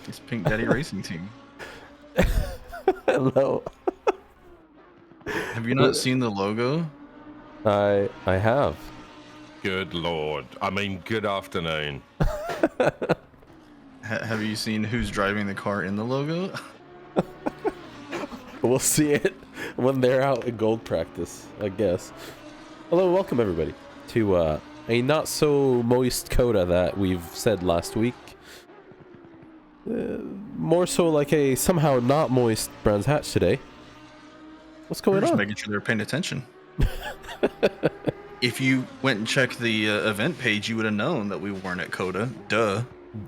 It's Pink Daddy Racing Team. Hello. Have you not seen the logo? I have. Good lord. I mean, good afternoon. Have you seen who's driving the car in the logo? We'll see it when they're out in gold practice, I guess. Hello and welcome everybody to a not so moist coda that we've said last week. More so like a somehow not moist Brands Hatch today. What's going Just on? making sure they're paying attention. If you went and checked the event page, you would have known that we weren't at Coda. Duh.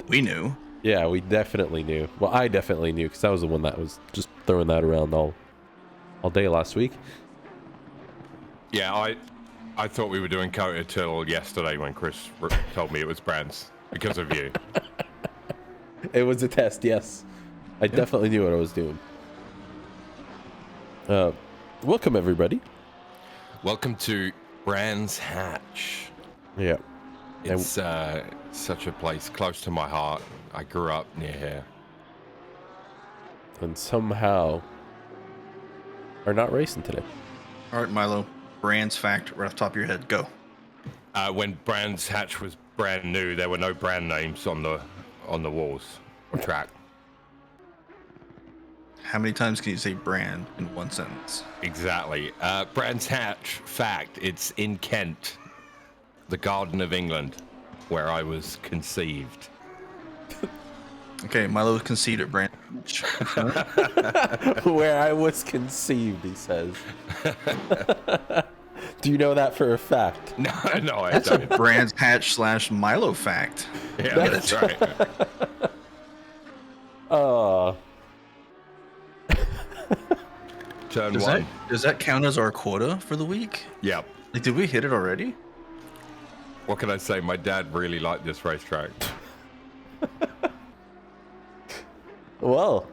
We knew. Yeah, we definitely knew. Well, I definitely knew because I was the one that was just throwing that around all day last week. Yeah, I thought we were doing Coda till yesterday when Chris told me it was Brands because of you. It was a test, yes. I definitely knew what I was doing. Welcome everybody. Welcome to Brands Hatch. Yeah. It's such a place close to my heart. I grew up near here. And somehow are not racing today. All right, Milo. Brands fact right off the top of your head. Go. When Brands Hatch was brand new, there were no brand names on the walls or track. How many times can you say brand in one sentence? Exactly. Brands Hatch fact, it's in Kent, the Garden of England, where I was conceived. Okay, Milo conceded brand. Where I was conceived, he says. Do you know that for a fact? No, I don't. Brands Hatch / Milo fact. Yeah, that's right. Turn one. Does that count as our quota for the week? Yep. Like, did we hit it already? What can I say? My dad really liked this racetrack. Well,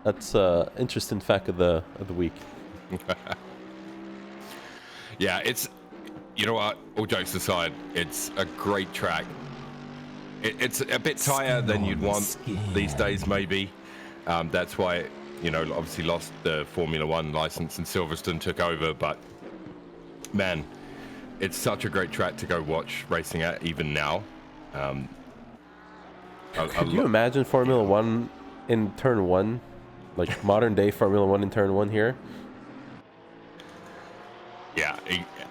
that's interesting fact of the week. Yeah, it's, you know what, all jokes aside, it's a great track. It's a bit tighter than you'd want these days, maybe. That's why, obviously lost the Formula One license and Silverstone took over, but man, it's such a great track to go watch racing at even now. Could you imagine Formula One in turn one? Like modern day Formula One in turn one here? Yeah,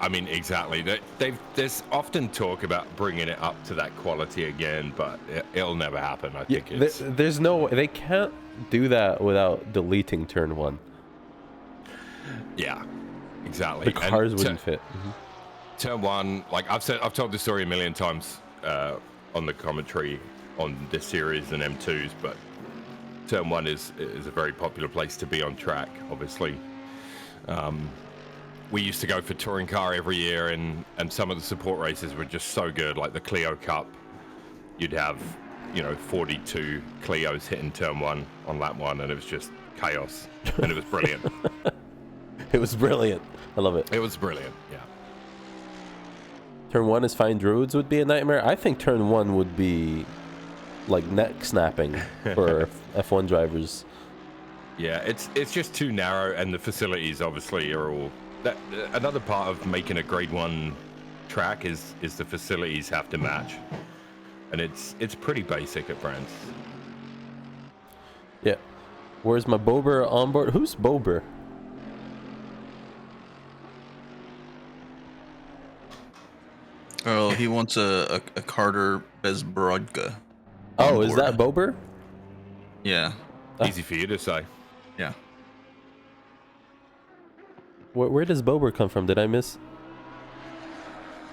I mean, exactly. There's often talk about bringing it up to that quality again, but it'll never happen. I think there's no, they can't do that without deleting turn one. Yeah, exactly. The cars wouldn't fit. Turn one, like I've told this story a million times on the commentary on this series and M2s, but turn one is a very popular place to be on track, obviously. We used to go for touring car every year, and some of the support races were just so good, like the Clio Cup. You'd have 42 Clios hitting turn one on lap one, and it was just chaos, and it was brilliant. It was brilliant. I love it. It was brilliant. Yeah. Turn one is fine. Druids would be a nightmare. I think turn one would be like neck snapping for F1 drivers. Yeah, it's just too narrow, and the facilities obviously are all. Another part of making a grade one track is the facilities have to match, and it's pretty basic at Brands. Yeah. Where's my Bober on board? Who's Bober? Oh, he wants a Carter Bezbrodka. Oh, is that Bober? Yeah. Easy for you to say. Yeah. Where does Bober come from? Did I miss?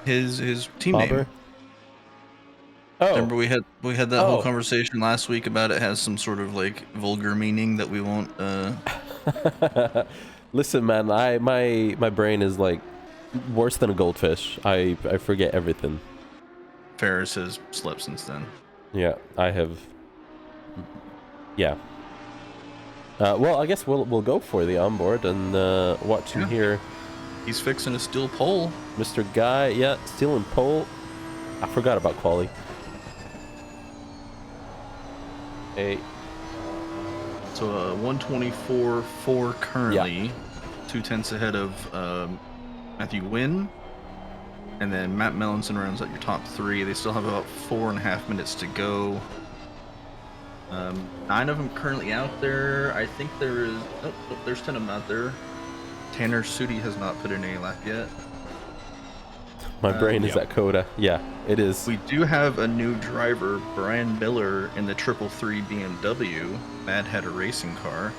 His team Bobber? name. Oh. Remember we had that whole conversation last week about it has some sort of like vulgar meaning that we won't. Listen, man, my brain is like worse than a goldfish. I forget everything. Ferris has slept since then. Yeah, I have. Yeah. Well, I guess we'll go for the onboard and watch him here. He's fixing a steel pole. Mr. Guy, yeah, stealing pole. I forgot about quali. Hey. So 124.4 currently, 2/10 ahead of Matthew Wynn, and then Matt Mellinson runs at your top 3. They still have about 4.5 minutes to go. 9 of them currently out there. I think there is. Oh, there's 10 of them out there. Tanner Sudi has not put in a lap yet. My brain is at Coda. Yeah, it is. We do have a new driver, Brian Miller, in the 333 BMW Mad Hatter racing car.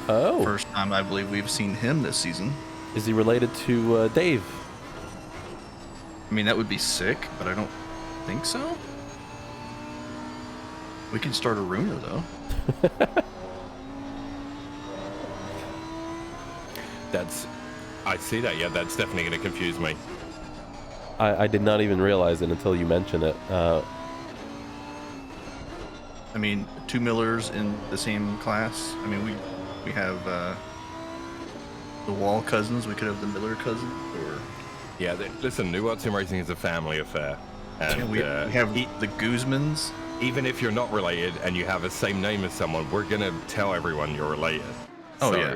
Oh. First time I believe we've seen him this season. Is he related to Dave? I mean, that would be sick, but I don't think so. We can start a rumor, though. I see that. Yeah, that's definitely going to confuse me. I did not even realize it until you mentioned it. I mean, 2 Millers in the same class. I mean, we have the Wall cousins. We could have the Miller cousins, or Yeah, listen, New World Sim Racing is a family affair. And we have the Guzmans. Even if you're not related and you have the same name as someone, we're going to tell everyone you're related. Oh, So, yeah.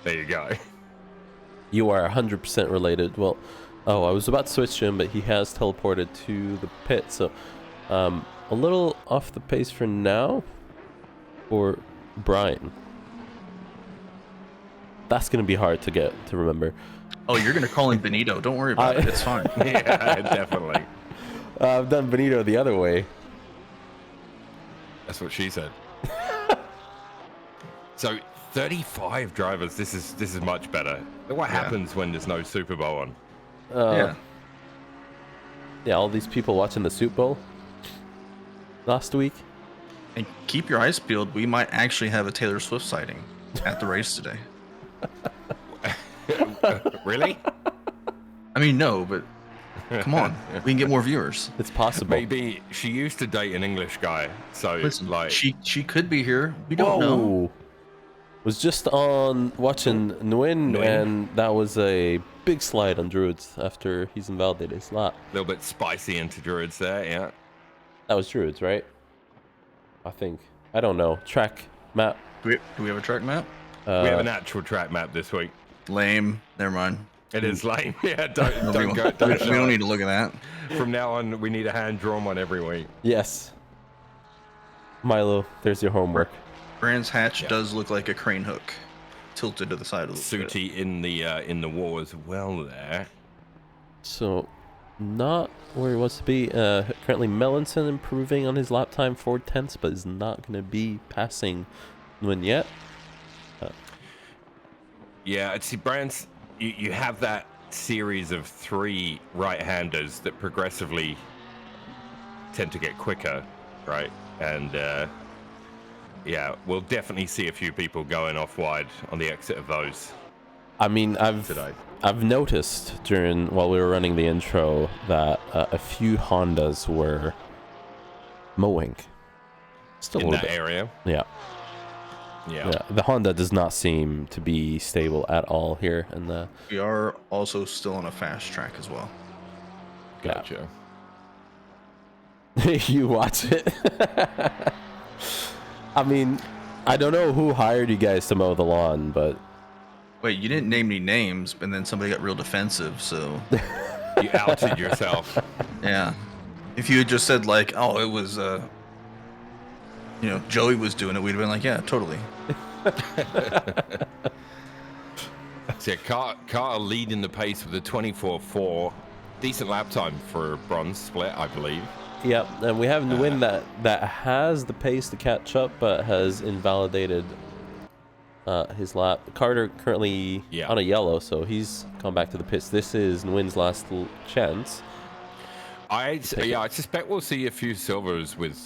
There you go. You are 100% related. Well, I was about to switch to him, but he has teleported to the pit. So, a little off the pace for now. Or Brian. That's going to be hard to remember. Oh, you're gonna call him Benito. Don't worry about it. It's fine. Yeah, definitely. I've done Benito the other way. That's what she said. So 35 drivers. This is much better. Look what happens when there's no Super Bowl on. Yeah. Yeah, all these people watching the Super Bowl last week. And keep your eyes peeled. We might actually have a Taylor Swift sighting at the race today. Really? I mean, no, but come on. We can get more viewers. It's possible. Maybe she used to date an English guy, so Listen, like she could be here. We don't know. Was just on watching Nguyen, and that was a big slide on Druids after he's invalidated his lap. a little bit spicy into Druids there, yeah. That was Druids, right? I think. I don't know. Track map. Do we have a track map? We have an actual track map this week. Lame. Never mind. It is lame. Yeah, don't go. We don't need to look at that. From now on, we need a hand-drawn one every week. Yes. Milo, there's your homework. Brands Hatch does look like a crane hook tilted to the side of the Sooty in the wall as well there. So, not where he wants to be. Currently, Mellinson improving on his lap time 4/10, but is not going to be passing Nguyen yet. Yeah, see, Brands, you have that series of 3 right-handers that progressively tend to get quicker, right? And yeah, we'll definitely see a few people going off wide on the exit of those. I mean, I've noticed while we were running the intro that a few Hondas were mowing. Still In a little that bit. area. Yeah. Yeah. The Honda does not seem to be stable at all here, and We are also still on a fast track as well. Gotcha. you watch it. I mean, I don't know who hired you guys to mow the lawn, but Wait, you didn't name any names, and then somebody got real defensive, so You outed yourself. yeah. If you had just said like, oh, it was Joey was doing it, we'd have been like, yeah, totally. So Carter leading the pace with a 24.4. Decent lap time for a bronze split, I believe. yeah, and we have Nguyen that has the pace to catch up, but has invalidated his lap. Carter currently on a yellow, so he's gone back to the pits. This is Nguyen's last chance. I suspect we'll see a few silvers with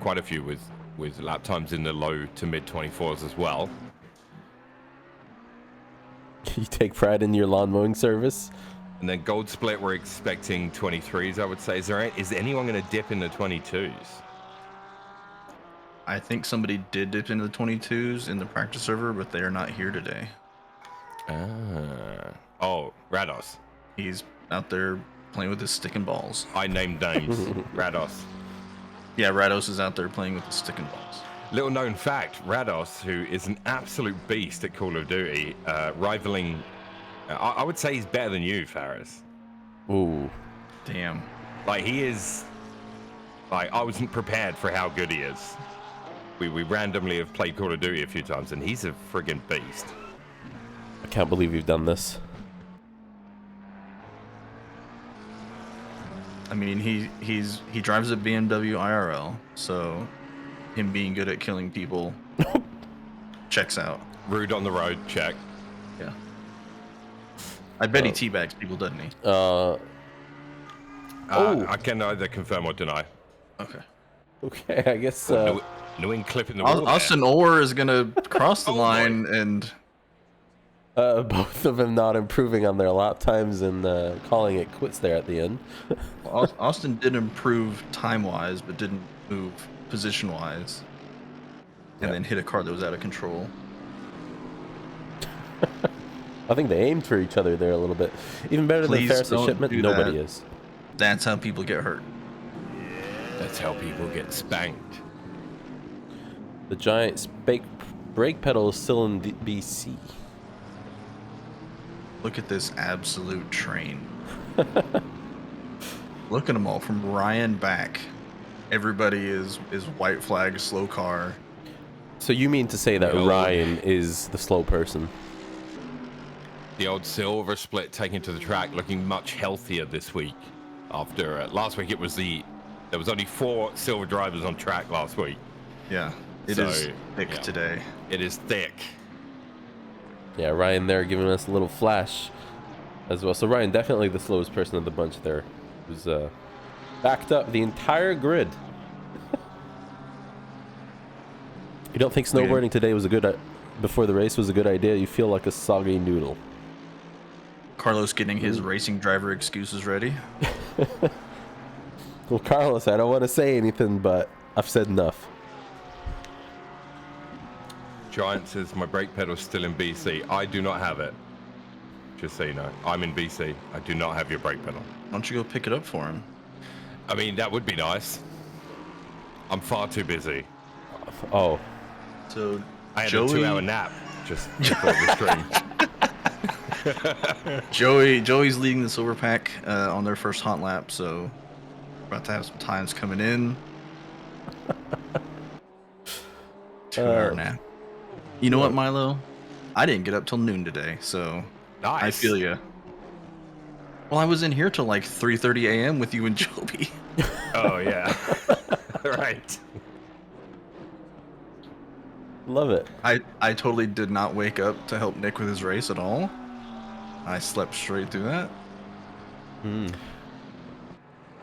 quite a few with lap times in the low to mid 24s as well. You take pride in your lawn mowing service. And then gold split, we're expecting 23s, I would say. Is anyone going to dip in the 22s? I think somebody did dip into the 22s in the practice server, but they are not here today. Oh, Rados. He's out there playing with his stick and balls. I named names. Rados. Yeah, Rados is out there playing with the stick and balls. Little known fact, Rados, who is an absolute beast at Call of Duty, rivaling... I would say he's better than you, Faris. Ooh. Damn. Like, he is... Like, I wasn't prepared for how good he is. We randomly have played Call of Duty a few times, and he's a friggin' beast. I can't believe you've done this. I mean, he drives a BMW IRL, so him being good at killing people checks out. Rude on the road, check. Yeah. I bet he teabags people, doesn't he? I can neither confirm or deny. Okay. Okay, I guess. No in clip in the wall. Austin Orr is gonna cross the line and. Both of them not improving on their lap times and calling it quits there at the end. Austin did improve time-wise, but didn't move position-wise. And then hit a car that was out of control. I think they aimed for each other there a little bit. Even better than Ferris and Shipment, nobody is. That's how people get hurt. That's how people get spanked. The giant brake pedal is still in BC. Look at this absolute train. Look at them all from Ryan back. Everybody is white flag, slow car. So you mean to say that Ryan is the slow person? The old silver split taken to the track, looking much healthier this week. After last week, there was only 4 silver drivers on track last week. Yeah, it is thick today. It is thick. Yeah, Ryan there giving us a little flash as well. So Ryan, definitely the slowest person of the bunch there. Was backed up the entire grid. You don't think snowboarding today was before the race was a good idea? You feel like a soggy noodle. Carlos getting his racing driver excuses ready. Well, Carlos, I don't want to say anything, but I've said enough. Giant says my brake pedal's still in BC. I do not have it. Just so you know, I'm in BC. I do not have your brake pedal. Why don't you go pick it up for him? I mean, that would be nice. I'm far too busy. Oh. So I had a 2-hour nap just before the stream. Joey's leading the silver pack on their first hot lap, so about to have some times coming in. 2-hour nap. You know what, Milo? I didn't get up till noon today, so nice. I feel you. Well, I was in here till like 3:30 a.m. with you and Joby. Oh yeah, right. Love it. I totally did not wake up to help Nick with his race at all. I slept straight through that.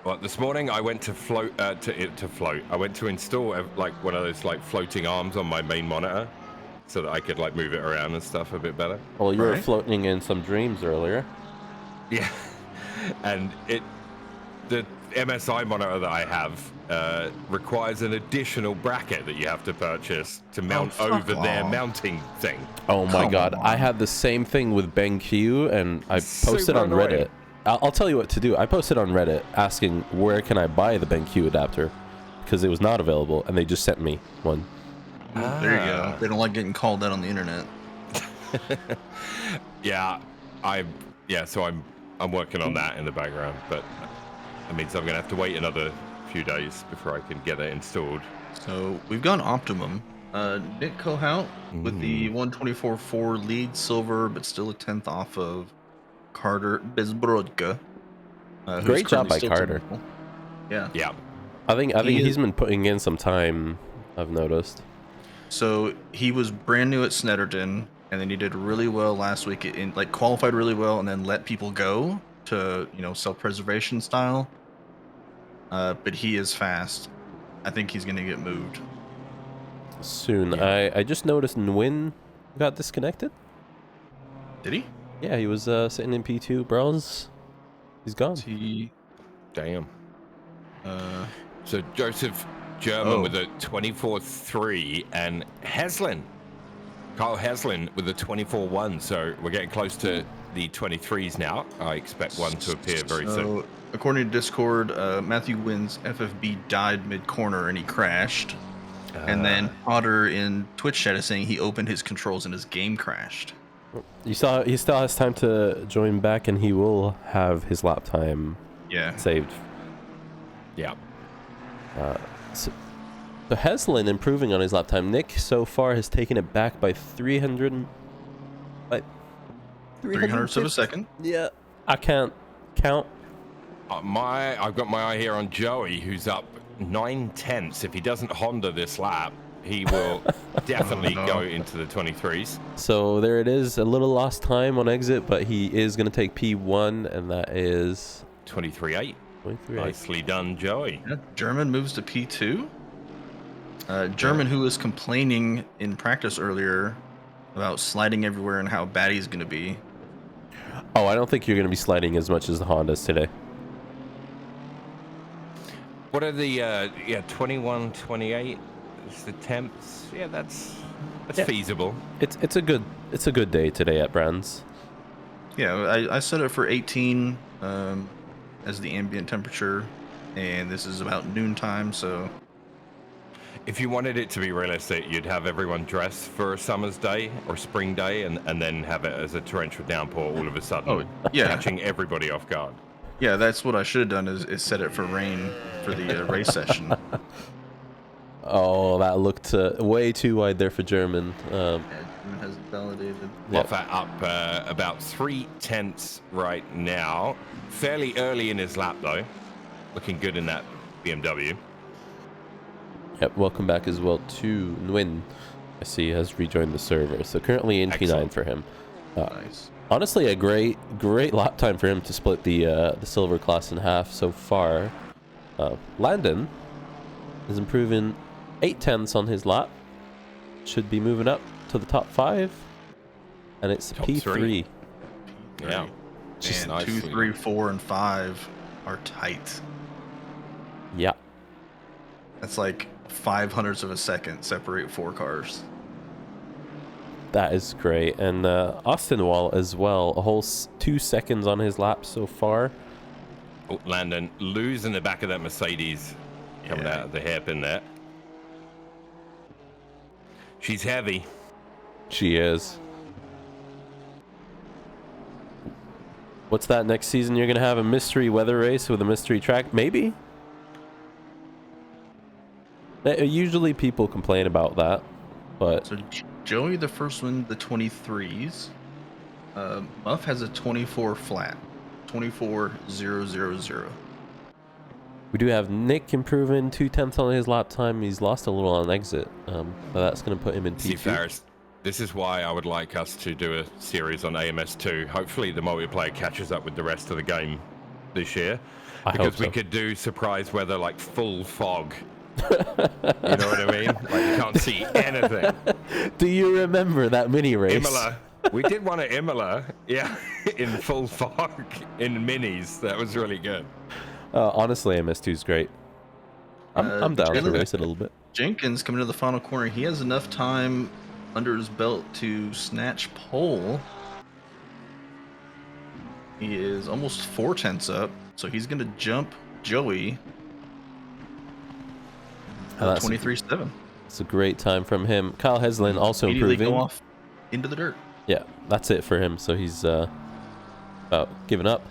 Well, this morning I went to float. I went to install like one of those like floating arms on my main monitor, so that I could like move it around and stuff a bit better. Well, you were floating in some dreams earlier. Yeah, and the MSI monitor that I have requires an additional bracket that you have to purchase to mount over their mounting thing. Oh my god, I had the same thing with BenQ, and I posted on Reddit. I'll tell you what to do. I posted on Reddit asking where can I buy the BenQ adapter because it was not available, and they just sent me one. There you go. They don't like getting called out on the internet. So I'm working on that in the background, but that means I'm gonna have to wait another few days before I can get it installed. So we've gone Optimum. Nick Kohout with the 124.4 lead silver, but still a 10th off of Carter Bezbrodka. Great job by Carter. Yeah. Yeah. I think he's been putting in some time, I've noticed. So he was brand new at Snetterton, and then he did really well last week qualified really well and then let people go to, self-preservation style. But he is fast. I think he's going to get moved soon. Yeah. I just noticed Nguyen got disconnected. Did he? Yeah, he was sitting in P2 bronze. He's gone. Damn. So Joseph German with a 24.3 and Carl Heslin with a 24.1. So we're getting close to the 23s now. I expect one to appear very soon. According to Discord, Matthew Wynn's FFB died mid-corner and he crashed. And then Potter in Twitch chat is saying he opened his controls and his game crashed. He still has time to join back, and he will have his lap time saved. Yeah. So Heslin improving on his lap time. Nick so far has taken it back by 300 300ths of a second. Yeah, I can't count. I've got my eye here on Joey, who's up 9/10. If he doesn't Honda this lap, he will definitely go into the 23s. So there it is, a little lost time on exit, but he is going to take P1, and that is 23.8. Nicely done, Joey. Yeah, German moves to P2. German, who was complaining in practice earlier about sliding everywhere and how bad he's going to be. Oh, I don't think you're going to be sliding as much as the Hondas today. What are the 21, 28 is the temps? Yeah, that's feasible. It's a good day today at Brands. Yeah, I set it for 18 as the ambient temperature, and this is about noontime, so if you wanted it to be realistic, you'd have everyone dress for a summer's day or spring day, and then have it as a torrential downpour all of a sudden, catching everybody off guard. Yeah, that's what I should have done is set it for rain for the race session. Oh, that looked way too wide there for German. German has validated. Moffat up about 3/10 right now. Fairly early in his lap, though. Looking good in that BMW. Yep, welcome back as well to Nguyen. I see he has rejoined the server. So currently in P9 for him. Nice. Honestly, a great lap time for him to split the silver class in half so far. Landon is improving 8/10 on his lap. Should be moving up to the top 5. And it's Top P3. three. Yeah. And nicely. 2, 3, 4, and 5 are tight. Yeah. That's like 0.05 of a second separate 4 cars. That is great. And Austin Wall as well. A whole 2 seconds on his lap so far. Oh, Landon losing the back of that Mercedes coming out of the hairpin there. She's heavy. She is. What's that next season? You're going to have a mystery weather race with a mystery track? Maybe? Usually people complain about that, but... So Joey, the first one, the 23s. Muff has a 24 flat. 24.000. We do have Nick improving 2/10 on his lap time. He's lost a little on exit, but that's going to put him in P2. See, Faris, this is why I would like us to do a series on AMS2. Hopefully the multiplayer catches up with the rest of the game this year. Because we could do surprise weather like full fog. You know what I mean? Like you can't see anything. Do you remember that mini race? Imola. We did one at Imola, in full fog, in minis. That was really good. Honestly, MS2 is great. I'm down to race it a little bit. Jenkins coming to the final corner. He has enough time under his belt to snatch pole. He is almost 4/10 up, so he's going to jump Joey. 23.7. It's a great time from him. Kyle Heslin also improving. Go off into the dirt. Yeah, that's it for him. So he's about giving up.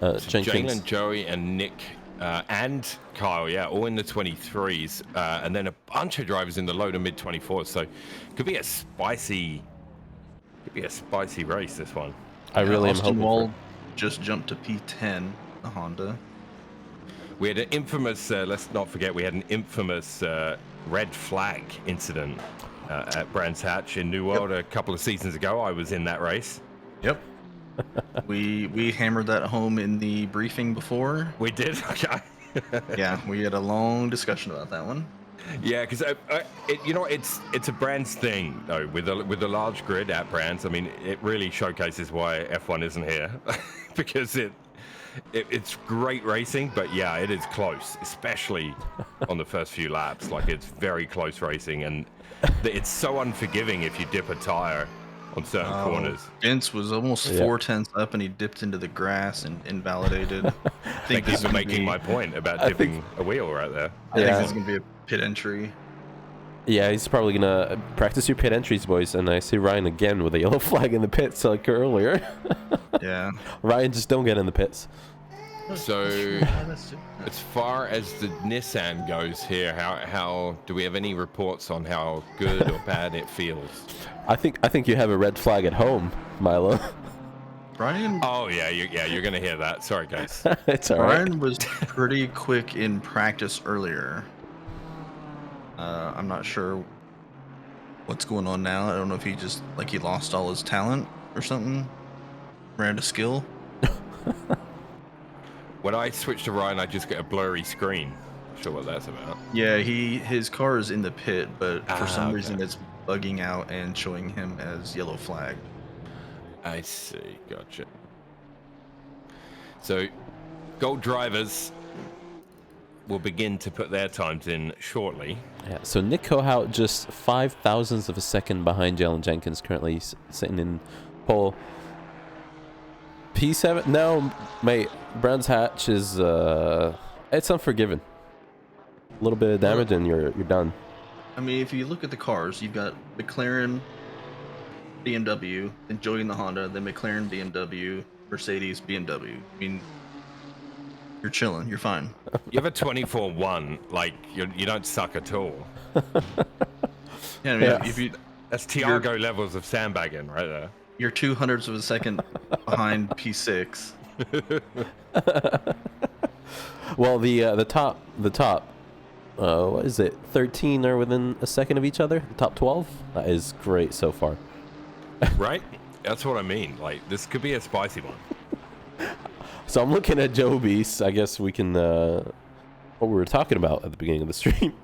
So Jenkins, Jalen, Joey, and Nick, and Kyle, all in the 23s, and then a bunch of drivers in the low to mid 24s. So could be a spicy race. This one. I really am Austin hoping. Wall just jumped to P10, the Honda. We had an infamous. Let's not forget, we had an infamous red flag incident at Brands Hatch in New World a couple of seasons ago. I was in that race. Yep. we hammered that home in the briefing before. We did. Okay. Yeah, we had a long discussion about that one. Yeah, because it's a Brands thing though. With a large grid at Brands, I mean, it really showcases why F1 isn't here, because it's great racing, but yeah, it is close, especially on the first few laps. Like, it's very close racing, and it's so unforgiving if you dip a tire on certain corners. Dents was almost 4/10 up, and he dipped into the grass and invalidated. I Thank you for making my point about dipping a wheel right there. I think this is going to be a pit entry. Yeah, he's probably gonna practice your pit entries, boys. And I see Ryan again with a yellow flag in the pits like earlier. Yeah. Ryan, just don't get in the pits. So, as far as the Nissan goes here, how do we have any reports on how good or bad it feels? I think you have a red flag at home, Milo. Brian. Oh yeah, you're gonna hear that. Sorry, guys. It's all right. Brian was pretty quick in practice earlier. I'm not sure what's going on now. I don't know if he just he lost all his talent or something, ran out of skill. When I switch to Ryan, I just get a blurry screen. Not sure what that's about. Yeah, his car is in the pit, but for some reason it's bugging out and showing him as yellow flag. I see. Gotcha. So, Gold drivers will begin to put their times in shortly. Yeah. So Nick Kohout just 0.005 of a second behind Jalen Jenkins, currently sitting in pole. P7. No, mate. Brands Hatch is it's unforgiving. A little bit of damage and you're done. I mean, if you look at the cars, you've got McLaren, BMW, then joining the Honda, then McLaren, BMW, Mercedes, BMW. I mean, you're chilling. You're fine. You have a 24-1. Like you don't suck at all. Yeah, I mean, if you that's Tiago levels of sandbagging right there. You're 0.02 of a second behind P6. Well, the top, what is it? 13 are within a second of each other. The top 12. That is great so far. Right? That's what I mean. Like this could be a spicy one. So I'm looking at Joby's. I guess we can what we were talking about at the beginning of the stream.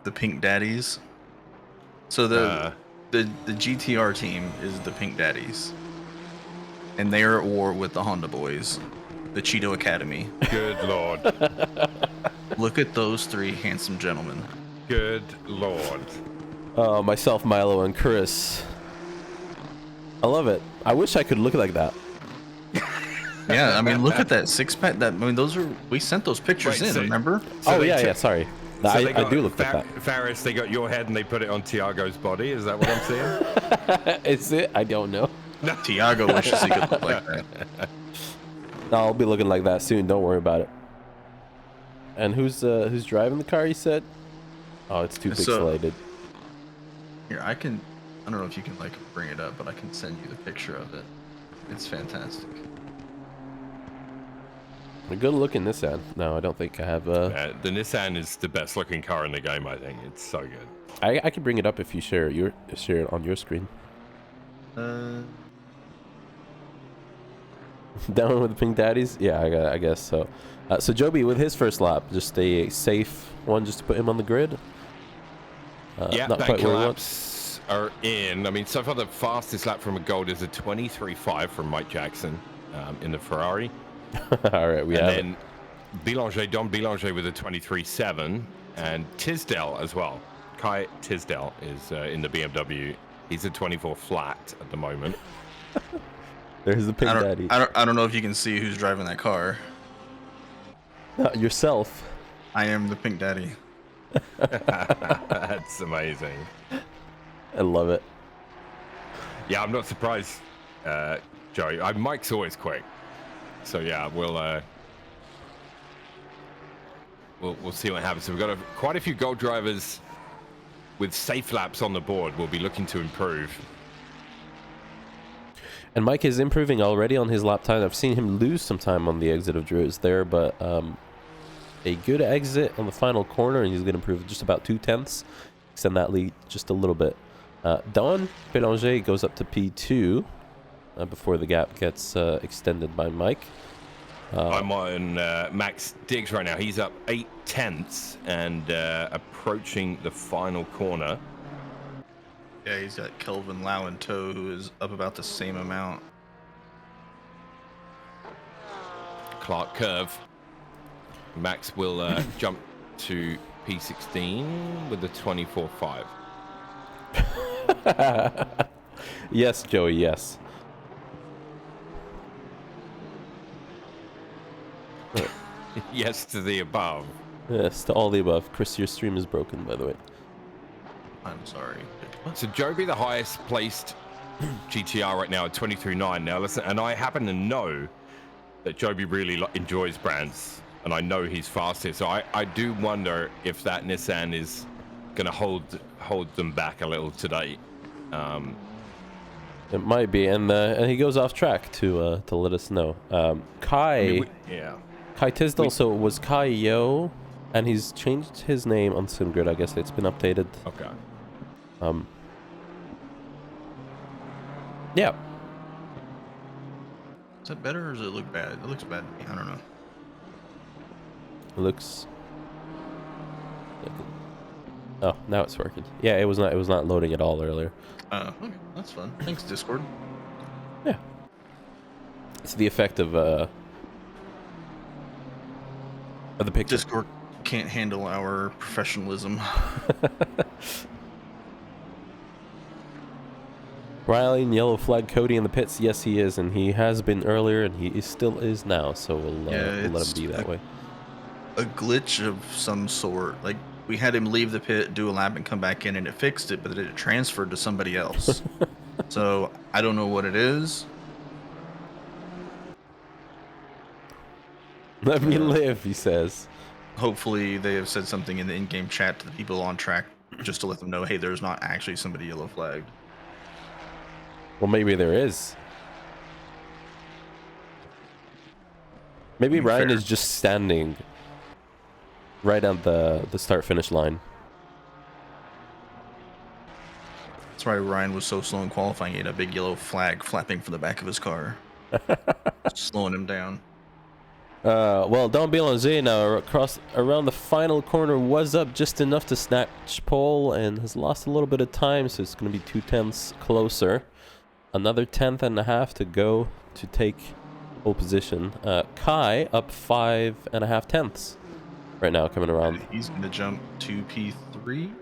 The Pink Daddies. So the GTR team is the Pink Daddies, and they are at war with the Honda Boys, the Cheeto Academy. Good lord. Look at those three handsome gentlemen. Good lord. Myself, Milo, and Chris. I love it. I wish I could look like that. Yeah, I mean, look at that six-pack. We sent those pictures in. Remember? So yeah. Sorry. So I do look like that. Faris, they got your head and they put it on Tiago's body. Is that what I'm seeing? Is it? I don't know. No. Tiago wishes he could look like that. I'll be looking like that soon. Don't worry about it. And who's driving the car? He said. Oh, it's too pixelated. Here, I don't know if you can bring it up, but I can send you the picture of it. It's fantastic. A good looking Nissan. No, I don't think I have. The Nissan is the best looking car in the game. I think it's so good. I can bring it up if you share it on your screen. Down with the Pink Daddies? Yeah, I guess so. So Joby with his first lap, just a safe one, just to put him on the grid. Yeah, not bank laps are in. I mean, so far the fastest lap from a Gold is a 23.5 from Mike Jackson in the Ferrari. All right, then Don Belanger with a 23.7, and Tisdale as well. Kai Tisdale is in the BMW. He's a 24 flat at the moment. There's the Pink Daddy. I don't know if you can see who's driving that car. Yourself. I am the Pink Daddy. That's amazing. I love it. Yeah, I'm not surprised, Joey. Mike's always quick. So yeah, we'll see what happens. So we've got quite a few Gold drivers with safe laps on the board. We'll be looking to improve. And Mike is improving already on his lap time. I've seen him lose some time on the exit of Druids there, but a good exit on the final corner, and he's going to improve just about 0.2, extend that lead just a little bit. Don Belanger goes up to P2 before the gap gets extended by Mike. I'm on Max Diggs right now. He's up 0.8 and approaching the final corner. Yeah, he's got Kelvin Lau in tow, who is up about the same amount. Clark curve. Max will jump to P16 with the 24.5. Yes, Joey, yes. Yes to the above. Yes, to all the above. Chris, your stream is broken, by the way. I'm sorry. What? So Joby, the highest placed GTR right now at 23.9. Now listen, and I happen to know that Joby really enjoys brands, and I know he's fast here. So I do wonder if that Nissan is going to hold them back a little today. It might be, and he goes off track to let us know. Kai, Kai Tisdale. So it was Kai Yo, and he's changed his name on SimGrid. I guess it's been updated. Okay. Yeah. Is that better or does it look bad? It looks bad to me. I don't know. It looks. Oh, now it's working. Yeah, it was not loading at all earlier. Okay, that's fun. Thanks, Discord. Yeah. It's the effect of the picture. Discord can't handle our professionalism. Riley and yellow flag Cody in the pits. Yes, he is, and he has been earlier, and he still is now. So we'll let him be that way. A glitch of some sort. Like we had him leave the pit, do a lap, and come back in, and it fixed it, but it transferred to somebody else. So I don't know what it is. Let me live, he says. Hopefully they have said something in the in-game chat to the people on track just to let them know, hey, there's not actually somebody yellow flagged. Well, maybe there is. Maybe Ryan is just standing right on the start-finish line. That's why Ryan was so slow in qualifying. He had a big yellow flag flapping from the back of his car. Slowing him down. Well, Don Belanger now around the final corner was up just enough to snatch pole and has lost a little bit of time, so it's going to be 2/10 closer. Another 10th and a half to go to take pole position. Kai up 5.5 tenths right now coming around. He's going to jump to P3.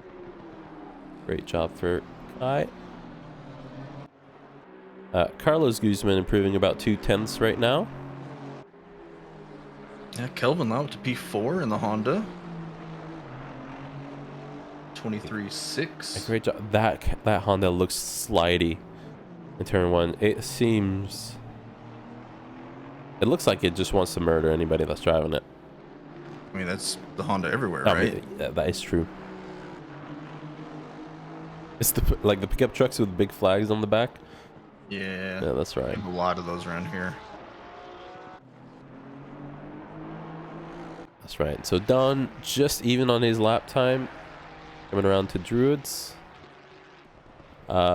Great job for Kai. Carlos Guzman improving about 2/10 right now. Yeah, Kelvin Lau to P4 in the Honda. 23.6. Great job. That Honda looks slidey in turn one. It looks like it just wants to murder anybody that's driving it. I mean, that's the Honda everywhere, right? Yeah, that is true. It's the pickup trucks with big flags on the back. Yeah. Yeah, that's right. A lot of those around here. That's right. So Don just even on his lap time, coming around to Druids.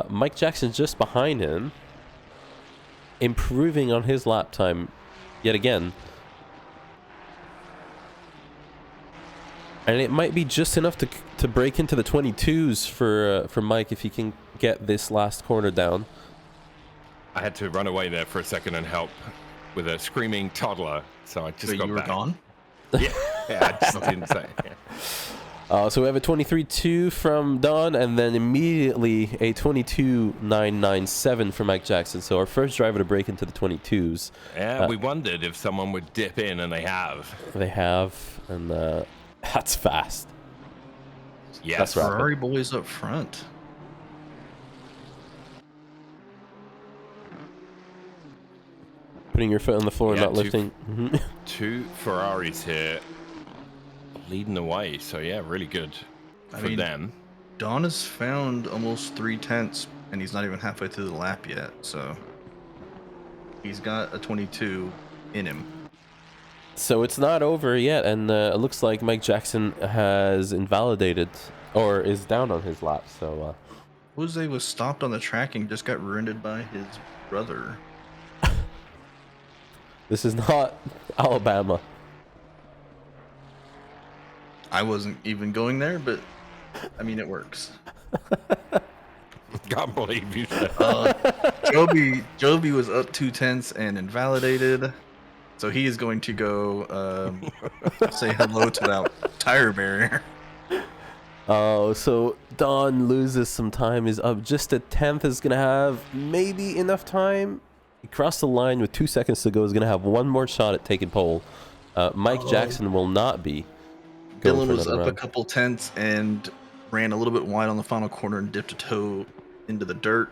Mike Jackson just behind him, improving on his lap time yet again. And it might be just enough to break into the 22s for Mike if he can get this last corner down. I had to run away there for a second and help with a screaming toddler, so I just got you were back. gone? Yeah, I just didn't say. Yeah. So we have a 23.2 from Don, and then immediately a 22.997 for Mike Jackson. So our first driver to break into the 22s. Yeah, we wondered if someone would dip in, and they have. They have, and that's fast. Yes. That's right. Ferrari boys up front. Putting your foot on the floor and not lifting. Two Ferraris here leading the way. So, yeah, really good for them. Don has found almost 3/10, and he's not even halfway through the lap yet. So he's got a 22 in him. So it's not over yet, and it looks like Mike Jackson has invalidated or is down on his lap. So Jose was stopped on the track and just got ruined by his brother. This is not Alabama. I wasn't even going there, but I mean, it works. Can't believe you said Joby was up 2/10 and invalidated. So he is going to go say hello to that tire barrier. So Don loses some time. Is up just a 10th. Is going to have maybe enough time. He crossed the line with 2 seconds to go. Is going to have one more shot at taking pole. Mike Jackson will not be going Dylan for was another up round. a couple tenths and ran a little bit wide on the final corner and dipped a toe into the dirt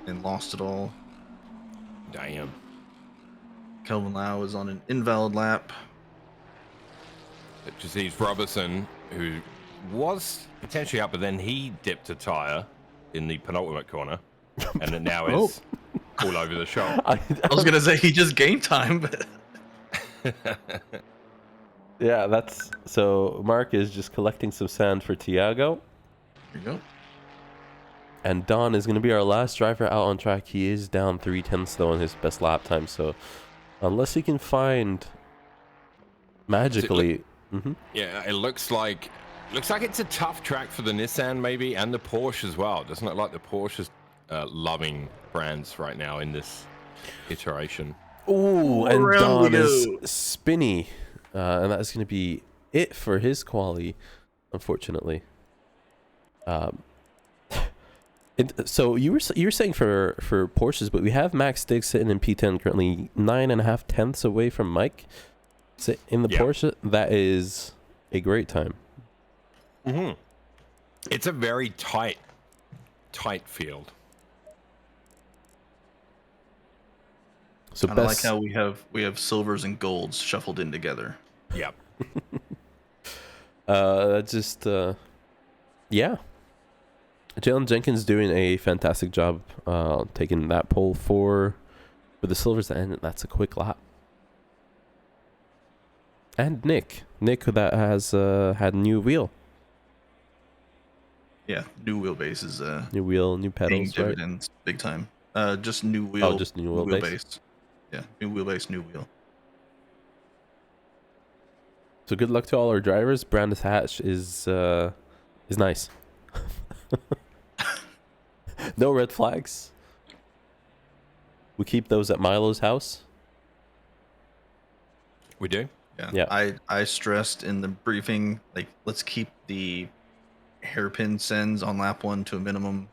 and lost it all. Damn. Kelvin Lau is on an invalid lap. It just sees Robertson, who was potentially up, but then he dipped a tire in the penultimate corner, and it now is all over the shop. I was gonna say he just gained time, but yeah, that's so. Mark is just collecting some sand for Tiago. there you go. And Don is going to be our last driver out on track. He is down 3/10 though on his best lap time. So unless he can find magically, Yeah, it looks like it's a tough track for the Nissan maybe, and the Porsche as well. Doesn't it like the Porsche's loving brands right now in this iteration? Ooh, and Don is spinny, and that's going to be it for his quali, unfortunately. So you were saying for Porsches, but we have Max Diggs sitting in P10 currently 9.5 tenths away from Mike. In the Porsche, that is a great time. It's a very tight field. So I like how we have silvers and golds shuffled in together. Yep. Yeah. Jalen Jenkins doing a fantastic job taking that pole for the silvers, and that's a quick lap. And Nick that has had new wheel. Yeah, new wheelbase is new wheel, new pedals, right? Dividends big time. Just new wheel. Oh, just new wheelbase. Yeah, new wheelbase, new wheel. So good luck to all our drivers. Brandis Hatch is nice. No red flags. We keep those at Milo's house. We do? Yeah. I stressed in the briefing, like, let's keep the hairpin sends on lap 1 to a minimum.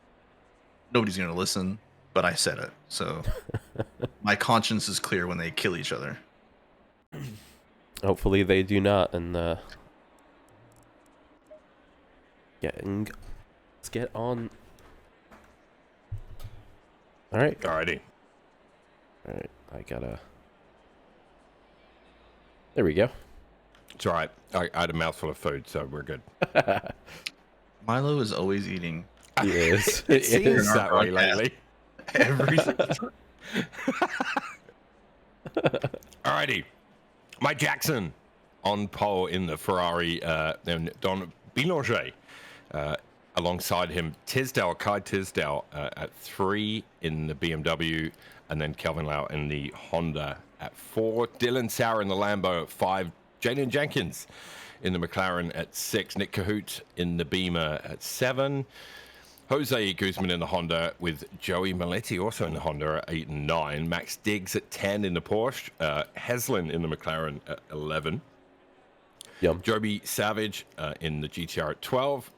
Nobody's going to listen, but I said it. So my conscience is clear when they kill each other. Hopefully they do not. And let's get on. All right. Alrighty. All right. I gotta. There we go. It's all right. I had a mouthful of food, so we're good. Milo is always eating. He is. It seems that way lately. Every Alrighty. Mike Jackson on pole in the Ferrari. Don Bilanger alongside him. Kai Tisdale at 3 in the BMW. And then Kelvin Lau in the Honda at 4. Dylan Sauer in the Lambo at 5. Jaden Jenkins in the McLaren at 6. Nick Cahoot in the Beamer at 7. Jose Guzman in the Honda with Joey Maletti also in the Honda at 8 and 9. Max Diggs at 10 in the Porsche. Heslin in the McLaren at 11. Yum. Joby Savage in the GTR at 12.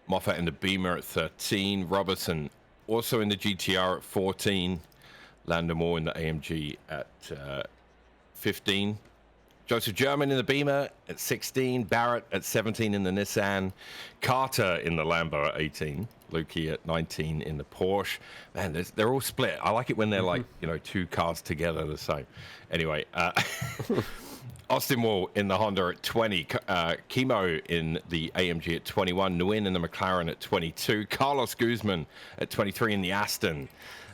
Moffat in the Beamer at 13. Robertson also in the GTR at 14. Lando Moore in the AMG at 15. Joseph German in the Beamer at 16. Barrett at 17 in the Nissan. Carter in the Lambo at 18. Lukey at 19 in the Porsche. Man, they're all split. I like it when they're like, two cars together the same. Anyway, Austin Wall in the Honda at 20. Chemo in the AMG at 21. Nguyen in the McLaren at 22. Carlos Guzman at 23 in the Aston.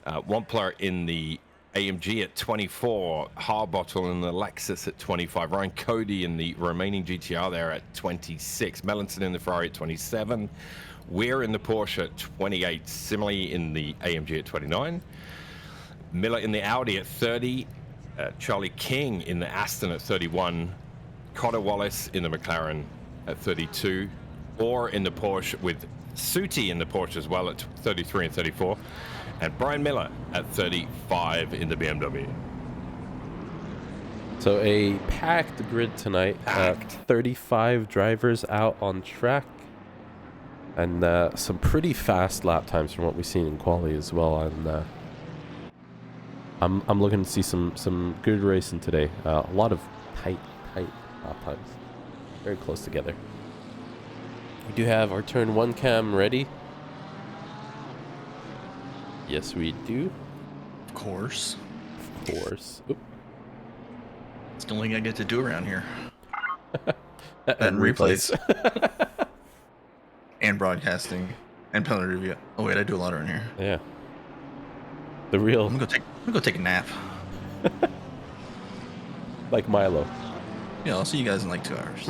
Wampler in the AMG at 24. Harbottle in the Lexus at 25. Ryan Cody in the remaining GTR there at 26. Melanson in the Ferrari at 27. Weir in the Porsche at 28. Similarly in the AMG at 29. Miller in the Audi at 30. Charlie King in the Aston at 31. Cotter Wallace in the McLaren at 32. Orr in the Porsche with Suti in the Porsche as well at 33 and 34. And Brian Miller at 35 in the BMW. So a packed grid tonight. 35 drivers out on track. And some pretty fast lap times from what we've seen in quali as well. And I'm looking to see some good racing today. A lot of tight lap times, very close together. We do have our turn 1 cam ready. Yes, we do. Of course. Of course. Oop. It's the only thing I get to do around here. And replays. And broadcasting. And penalty review. Oh wait, I do a lot around here. Yeah. The real. I'm gonna go take a nap. Like Milo. Yeah, I'll see you guys in like 2 hours.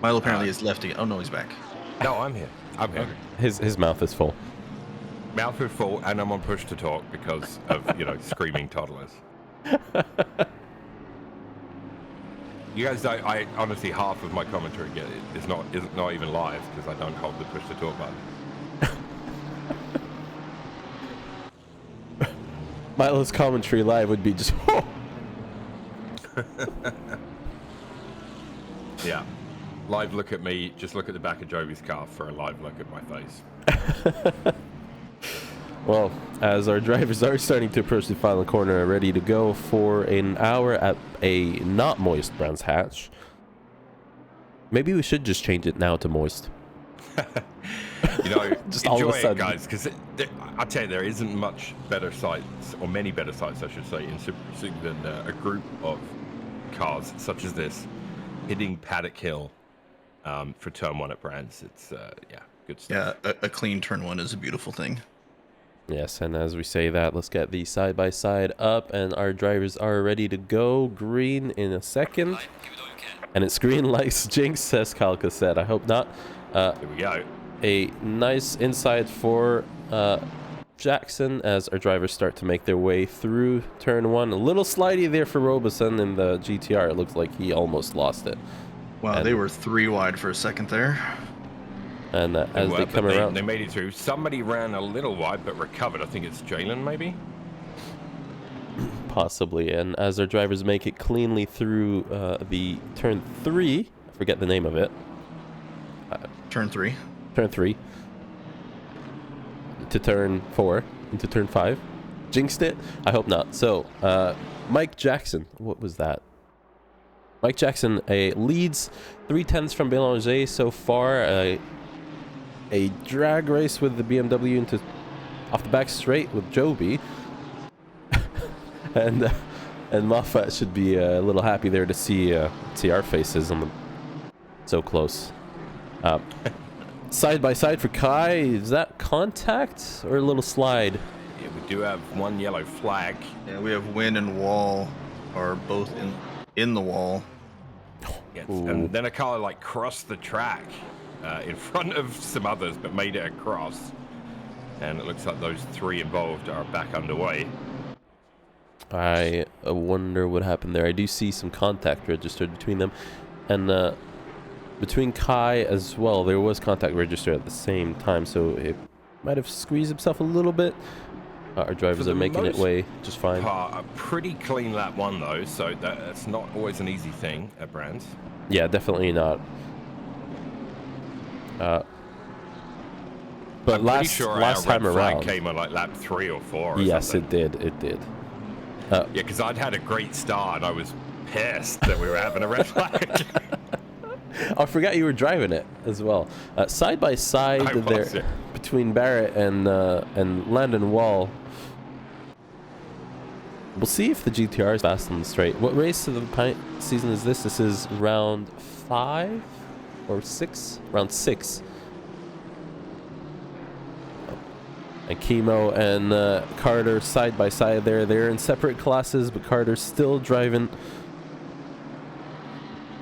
Milo apparently is left again. Oh no, he's back. No, I'm here. I'm here. His mouth is full. Mouth is full, and I'm on push to talk because of screaming toddlers. You guys don't. I honestly, half of my commentary isn't even live because I don't hold the push to talk button. Milo's commentary live would be just. Yeah. Live look at me, just look at the back of Jovi's car for a live look at my face. Well, as our drivers are starting to approach the final corner, ready to go for an hour at a not moist Brands Hatch. Maybe we should just change it now to moist. Just all of a enjoy it, sudden. guys, because I tell you, there isn't much better sites, or many better sites, I should say, in Super Pursuit than a group of cars such as this hitting Paddock Hill for turn 1 at Brands. It's good stuff. Yeah, a clean turn 1 is a beautiful thing. Yes, and as we say that, let's get the side-by-side up, and our drivers are ready to go. Green in a second. And it's green lights, Jinx, says Kyle Cassette. I hope not. Here we go. A nice inside for Jackson as our drivers start to make their way through turn 1. A little slidey there for Robeson in the GTR. It looks like he almost lost it. Wow, And they were 3 wide for a second there. And as they come around, they made it through. Somebody ran a little wide but recovered. I think it's Jalen, maybe. possibly. And as our drivers make it cleanly through the turn 3, I forget the name of it. Turn 3. Turn 3 to turn 4 into turn 5. Jinxed it? I hope not. So, Mike Jackson, what was that? Mike Jackson leads 3/10 from Bélanger so far. A drag race with the BMW into off the back straight with Joby. and Moffat should be a little happy there to see our faces on the so close. Side by side for Kai. Is that contact or a little slide? Yeah, we do have one yellow flag. Yeah, we have Win and Wall are both in the wall. Yes. And then a car like crossed the track in front of some others, but made it across. And it looks like those 3 involved are back underway. I wonder what happened there. I do see some contact registered between them. And between Kai as well, there was contact registered at the same time, so it might have squeezed himself a little bit. Our drivers are making it way just fine. A pretty clean lap 1 though, so that's not always an easy thing at Brands. Yeah, definitely not. But I'm last sure time our red flag around came on like lap 3 or 4. Or yes, something. it did. Yeah, because I'd had a great start and I was pissed that we were having a red flag. I forgot you were driving it as well. Side by side there between Barrett and Landon Wall. We'll see if the GTR is fast on the straight. What race of the season is this? This is round 5 or 6? Round 6. And Chemo and Carter side by side there. They're in separate classes, but Carter's still driving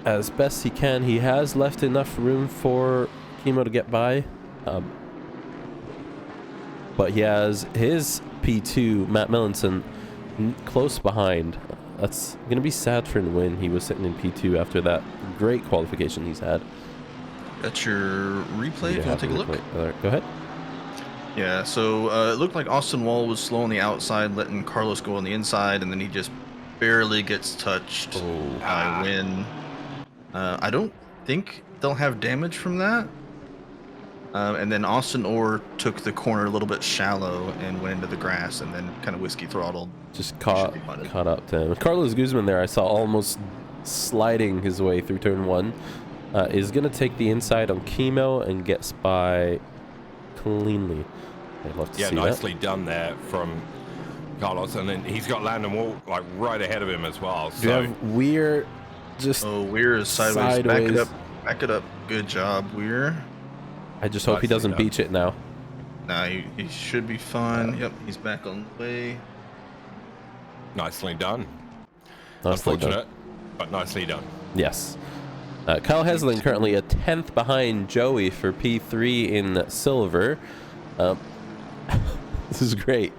as best he can. He has left enough room for Chemo to get by. But he has his P2, Matt Millinson, close behind. That's going to be sad for him to win. He was sitting in P2 after that great qualification he's had. That's your replay, if you want to take a look. Go ahead. Yeah, so it looked like Austin Wall was slow on the outside, letting Carlos go on the inside, and then he just barely gets touched by Win. I don't think they'll have damage from that. And then Austin Orr took the corner a little bit shallow and went into the grass, and then kind of whiskey throttled. Just caught up to him. Carlos Guzman there, I saw almost sliding his way through turn 1. Is going to take the inside on Chemo and gets by cleanly. I'd love to see that. Yeah, nicely done there from Carlos, and then he's got Landon Wall like right ahead of him as well. So you have Weir just Weir is sideways. Back it up. Good job, Weir. I just hope he doesn't beach it now. Nah, he should be fine. Yep, he's back on the way. Nicely done. Unfortunate, but nicely done. Yes. Kyle Hesling currently a 10th behind Joey for P3 in silver. This is great.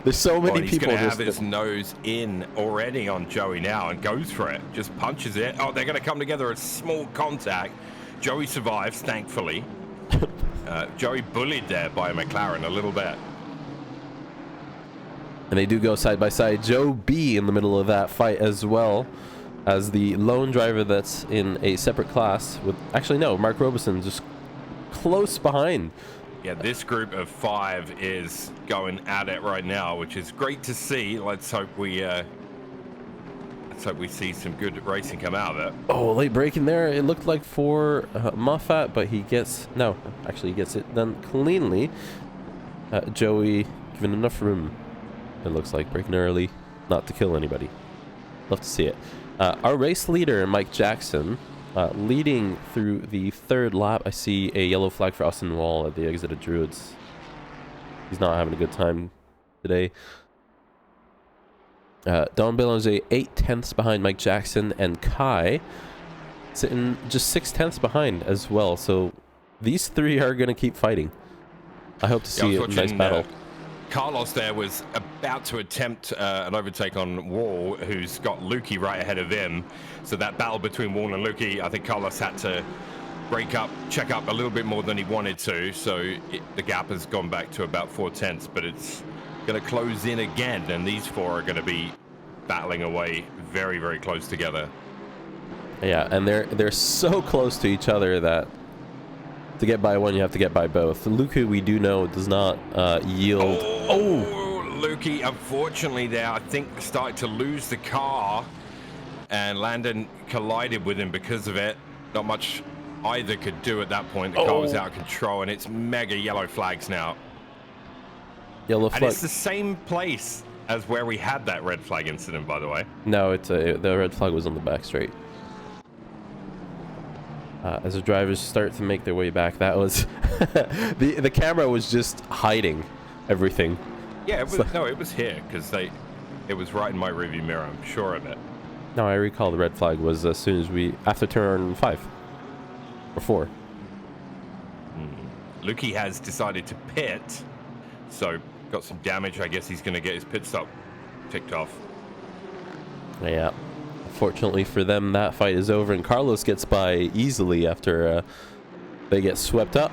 There's so many people. He's going to have his nose in already on Joey now and goes for it. Just punches it. Oh, they're going to come together. A small contact. Joey survives, thankfully. Joey bullied there by a McLaren a little bit. And they do go side by side. Joe B in the middle of that fight as well as the lone driver that's in a separate class with, actually no, Mark Robeson just close behind. Yeah, this group of 5 is going at it right now, which is great to see. Let's hope we see some good racing come out of it. Oh, late braking there. It looked like for Moffat, but he gets he gets it done cleanly. Joey given enough room. It looks like braking early, not to kill anybody. Love to see it. Our race leader, Mike Jackson, leading through the 3rd lap. I see a yellow flag for Austin Wall at the exit of Druids. He's not having a good time today. Don Belanger 8/10ths behind Mike Jackson, and Kai sitting just 6/10ths behind as well. So these 3 are going to keep fighting. I hope to see a nice battle. Carlos there was about to attempt an overtake on Wall, who's got Lukey right ahead of him. So that battle between Wall and Lukey, I think Carlos had to check up a little bit more than he wanted to. So the gap has gone back to about 4/10ths, but it's going to close in again. And these 4 are going to be battling away very, very close together. Yeah, and they're so close to each other that to get by one, you have to get by both. Luku, we do know, does not yield. Oh, Lukey, unfortunately there, I think, started to lose the car, and Landon collided with him because of it. Not much either could do at that point. The car was out of control, and it's mega yellow flags now. Yellow flag. And it's the same place as where we had that red flag incident, by the way. No, the red flag was on the back straight. As the drivers start to make their way back, that was the camera was just hiding everything. Yeah, it was here because it was right in my rearview mirror. I'm sure of it. No, I recall the red flag was as soon as after turn 5 or 4. Lukey has decided to pit, so got some damage. I guess he's going to get his pit stop ticked off. Yeah. Fortunately for them, that fight is over, and Carlos gets by easily after they get swept up.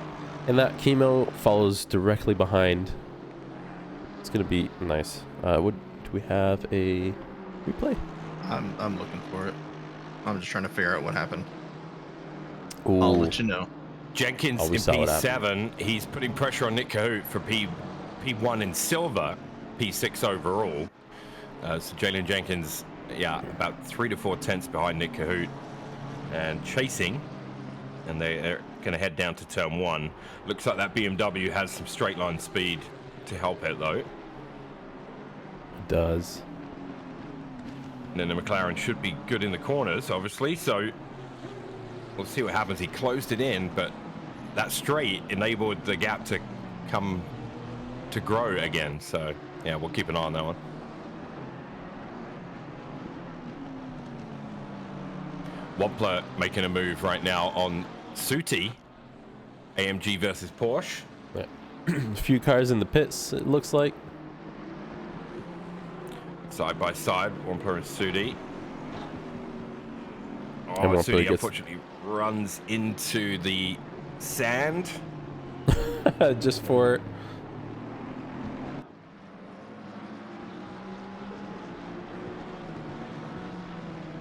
And that Chemo follows directly behind. It's going to be nice. Do we have a replay? I'm looking for it. I'm just trying to figure out what happened. Ooh. I'll let you know. Jenkins in P7. He's putting pressure on Nick Cahoot for P1 in silver, P6 overall. So Jalen Jenkins, about 3 to 4 tenths behind Nick Cahoot and chasing. And they're going to head down to turn 1. Looks like that BMW has some straight line speed to help it, though. It does. And then the McLaren should be good in the corners, obviously. So we'll see what happens. He closed it in, but that straight enabled the gap to come to grow again. So, yeah, we'll keep an eye on that one. Wampler making a move right now on Suti. AMG versus Porsche. Yeah. A few cars in the pits, it looks like. Side by side, Wampler and Suti. Oh, and Suti unfortunately runs into the sand. Just for...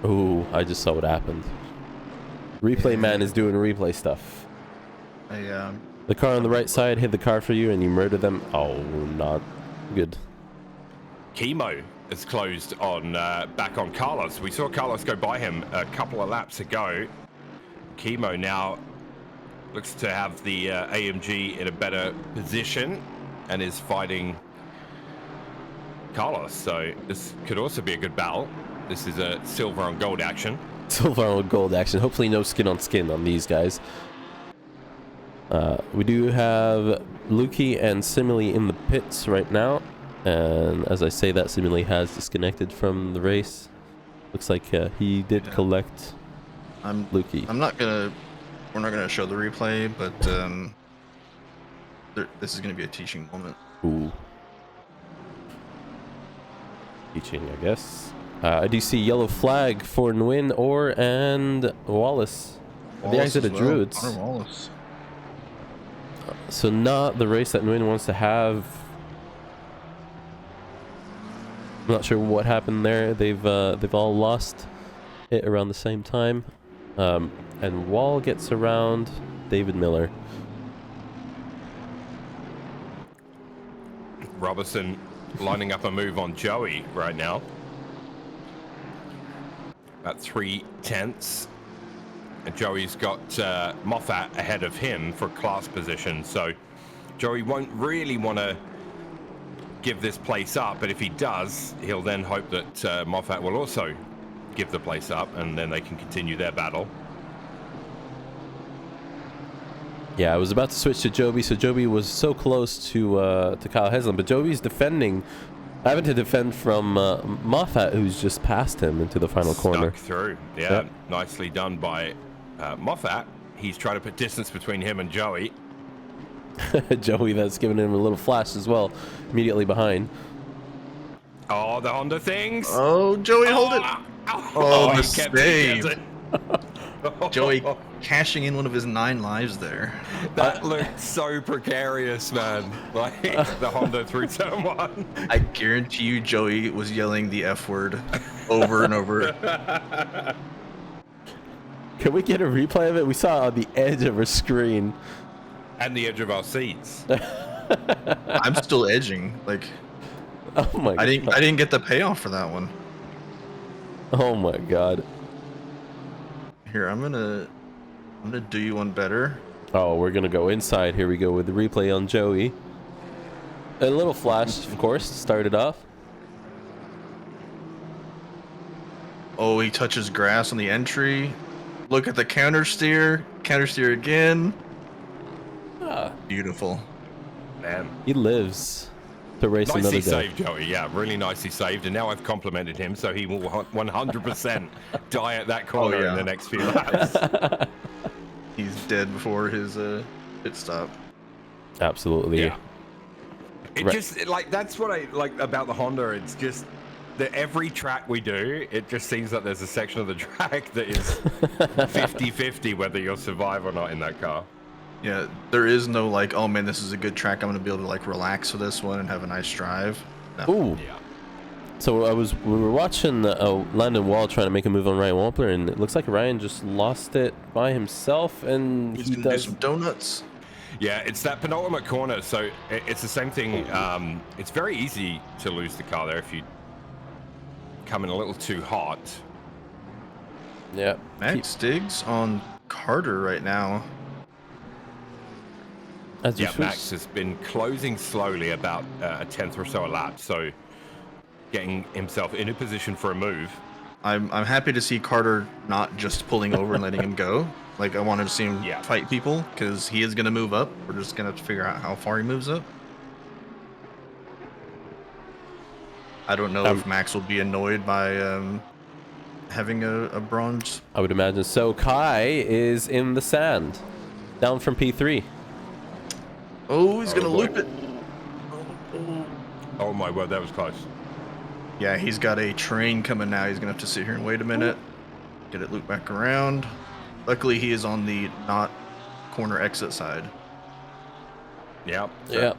Ooh, I just saw what happened. Replay man is doing replay stuff. I The car on the right side hit the car for you and you murdered them. Oh, not good. Chemo is closed on back on Carlos. We saw Carlos go by him a couple of laps ago. Chemo now looks to have the AMG in a better position and is fighting Carlos. So this could also be a good battle. This is a silver on gold action. Silver on gold action. Hopefully no skin on skin on these guys. We do have Lukey and Simile in the pits right now. And as I say that, Simile has disconnected from the race. Looks like he did collect Lukey. We're not gonna show the replay, but this is gonna be a teaching moment. Ooh. Teaching, I guess. I do see yellow flag for Nguyen, Orr, and Wallace. The exit of Druids. Connor Wallace. So not the race that Nguyen wants to have. I'm not sure what happened there. They've all lost it around the same time. And Wall gets around David Miller. Robertson lining up a move on Joey right now. About 3/10. And Joey's got Moffat ahead of him for class position. So Joey won't really want to give this place up, but if he does, he'll then hope that Moffat will also give the place up, and then they can continue their battle. Yeah, I was about to switch to Joby, so Joby was so close to Kyle Haslam, but Joby's defending, having to defend from Moffat, who's just passed him into the final corner. Stuck through, yeah. Nicely done by Moffat. He's trying to put distance between him and Joey. Joey, that's giving him a little flash as well, immediately behind. Oh, the Honda things. Oh, Joey, hold it. Oh, the save. Joey cashing in one of his 9 lives there. That looked so precarious, man. Like the Honda through turn 1. I guarantee you Joey was yelling the F word over and over. Can we get a replay of it? We saw it on the edge of our screen. And the edge of our seats. I'm still edging. Like, oh my god. I didn't get the payoff for that one. Oh my god. Here, I'm gonna do you one better. Oh, we're gonna go inside. Here we go with the replay on Joey. A little flash, of course, started off. Oh, he touches grass on the entry. Look at the counter steer. Counter steer again. Beautiful. Man. He lives to race another day. Nicely saved, Joey. Yeah, really nicely saved. And now I've complimented him, so he will 100% die at that corner in the next few laps. He's dead before his pit stop. Absolutely. Yeah. It just, like, that's what I like about the Honda. It's just that every track we do, it just seems like there's a section of the track that is 50-50 whether you'll survive or not in that car. Yeah, there is no like, oh man, this is a good track. I'm gonna be able to like relax for this one and have a nice drive. No. Ooh. Yeah. So we were watching Landon Wall trying to make a move on Ryan Wampler, and it looks like Ryan just lost it by himself, and He's he gonna does do some donuts. Yeah, it's that penultimate corner, so it's the same thing. It's very easy to lose the car there if you come in a little too hot. Yeah. Matt Stiggs on Carter right now. Yeah, Max has been closing slowly, about a 10th or so a lap, so getting himself in a position for a move. I'm happy to see Carter not just pulling over and letting him go. Like, I wanted to see him fight people, because he is going to move up. We're just going to have to figure out how far he moves up. I don't know if Max will be annoyed by having a bronze. I would imagine so. Kai is in the sand, down from P3. Oh, he's going to loop it. Oh my word, that was close. Yeah, he's got a train coming now. He's going to have to sit here and wait a minute. Get it looped back around. Luckily, he is on the not corner exit side. Yep. Yeah.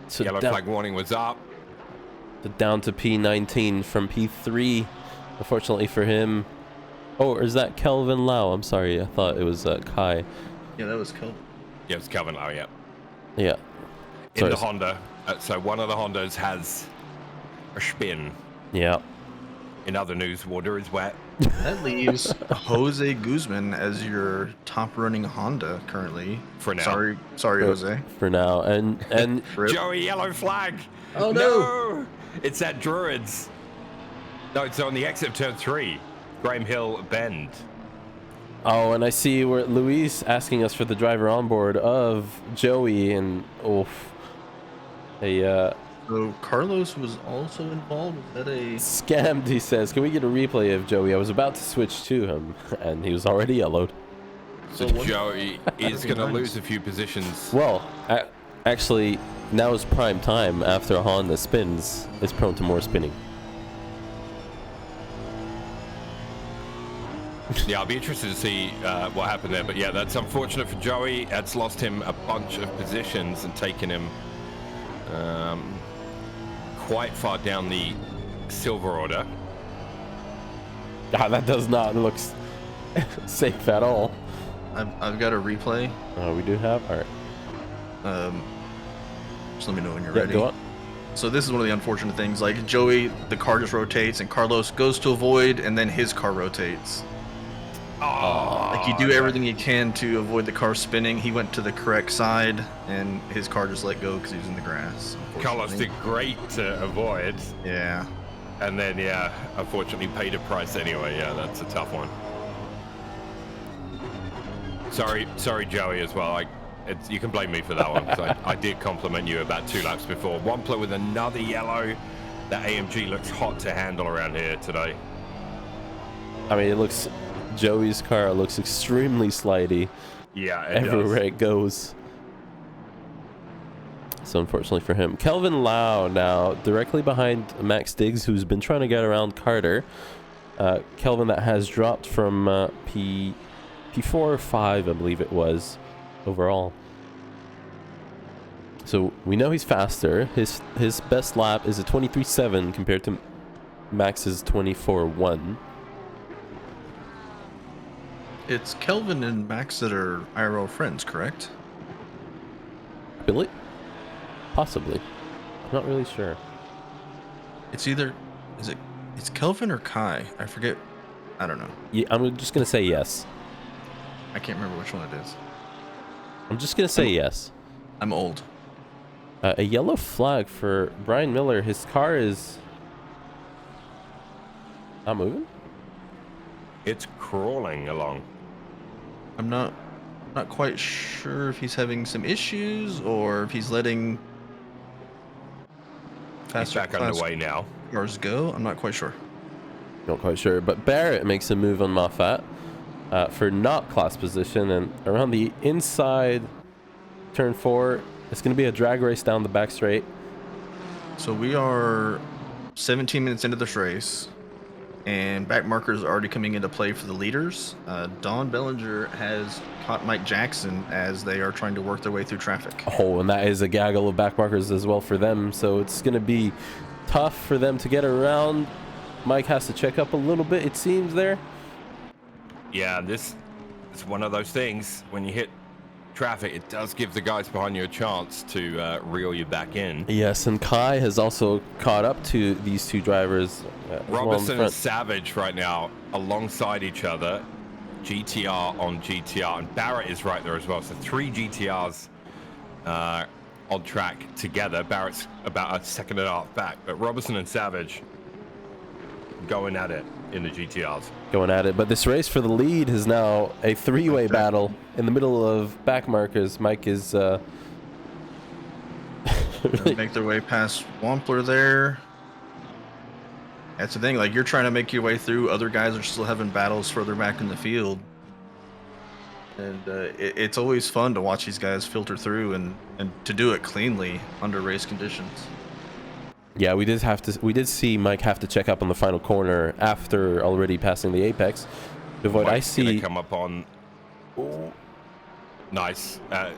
So yellow flag warning was up. Down to P19 from P3. Unfortunately for him. Oh, or is that Kelvin Lau? I'm sorry. I thought it was Kai. Yeah, that was Kelvin. Yeah, it's Calvin Lau, yeah. Yeah. In the Honda. So one of the Hondas has a spin. Yeah. In other news, water is wet. That leaves Jose Guzman as your top running Honda currently. For now. Sorry, Jose. For now. And Joey, yellow flag. Oh no! It's at Druids. No, it's on the exit of turn 3. Graham Hill Bend. oh, and I see where Luis asking us for the driver on board of Joey, and So Carlos was also involved. Was that a scammed? He says, "Can we get a replay of Joey? I was about to switch to him, and he was already yellowed." So Joey is going to lose a few positions. Well, actually, now is prime time. After a Honda spins, it's prone to more spinning. Yeah, I'll be interested to see what happened there. But yeah, that's unfortunate for Joey. That's lost him a bunch of positions and taken him quite far down the silver order. That does not look safe at all. I've got a replay. We do have? All right. Just let me know when you're ready. Go on. So this is one of the unfortunate things. Like Joey, the car just rotates, and Carlos goes to avoid, and then his car rotates. Like you do everything you can to avoid the car spinning. He went to the correct side, and his car just let go because he was in the grass. Carlos did great to avoid. Yeah. And then, yeah, unfortunately paid a price anyway. Yeah, that's a tough one. Sorry, Joey, as well. You can blame me for that one, because I did compliment you about 2 laps before. Wampler with another yellow. That AMG looks hot to handle around here today. I mean, Joey's car looks extremely slidey. Yeah, everywhere it goes. So unfortunately for him, Kelvin Lau now directly behind Max Diggs, who's been trying to get around Carter. Kelvin that has dropped from P4 or 5, I believe it was, overall. So we know he's faster. His best lap is a 23.7 compared to Max's 24.1. It's Kelvin and Max that are IRL friends, correct? Billy? Possibly. I'm not really sure. It's it's Kelvin or Kai? I forget. I don't know. Yeah, I'm just gonna say yes. I can't remember which one it is. I'm just gonna say yes. I'm old. A yellow flag for Brian Miller. His car is not moving. It's crawling along. I'm not quite sure if he's having some issues or if he's letting faster back underway now. Cars go. I'm not quite sure. Not quite sure, but Barrett makes a move on Moffat for not class position, and around the inside turn 4, it's going to be a drag race down the back straight. So we are 17 minutes into this race, and back markers are already coming into play for the leaders. Don Bellinger has caught Mike Jackson as they are trying to work their way through traffic. Oh, and that is a gaggle of back markers as well for them, so it's going to be tough for them to get around. Mike has to check up a little bit, it seems, there. Yeah, this is one of those things. When you hit traffic, it does give the guys behind you a chance to reel you back in. Yes, and Kai has also caught up to these two drivers. Robertson and Savage right now alongside each other. GTR on GTR, and Barrett is right there as well. So 3 GTRs on track together. Barrett's about a second and a half back, but Robertson and Savage going at it in the GTRs. Going at it, but this race for the lead is now a 3-way battle in the middle of back markers. Mike is really make their way past Wampler there. That's the thing, like you're trying to make your way through, other guys are still having battles further back in the field. And it's always fun to watch these guys filter through and to do it cleanly under race conditions. Yeah, we did see Mike have to check up on the final corner after already passing the apex. Avoid Mike's come up on. Ooh. Nice. That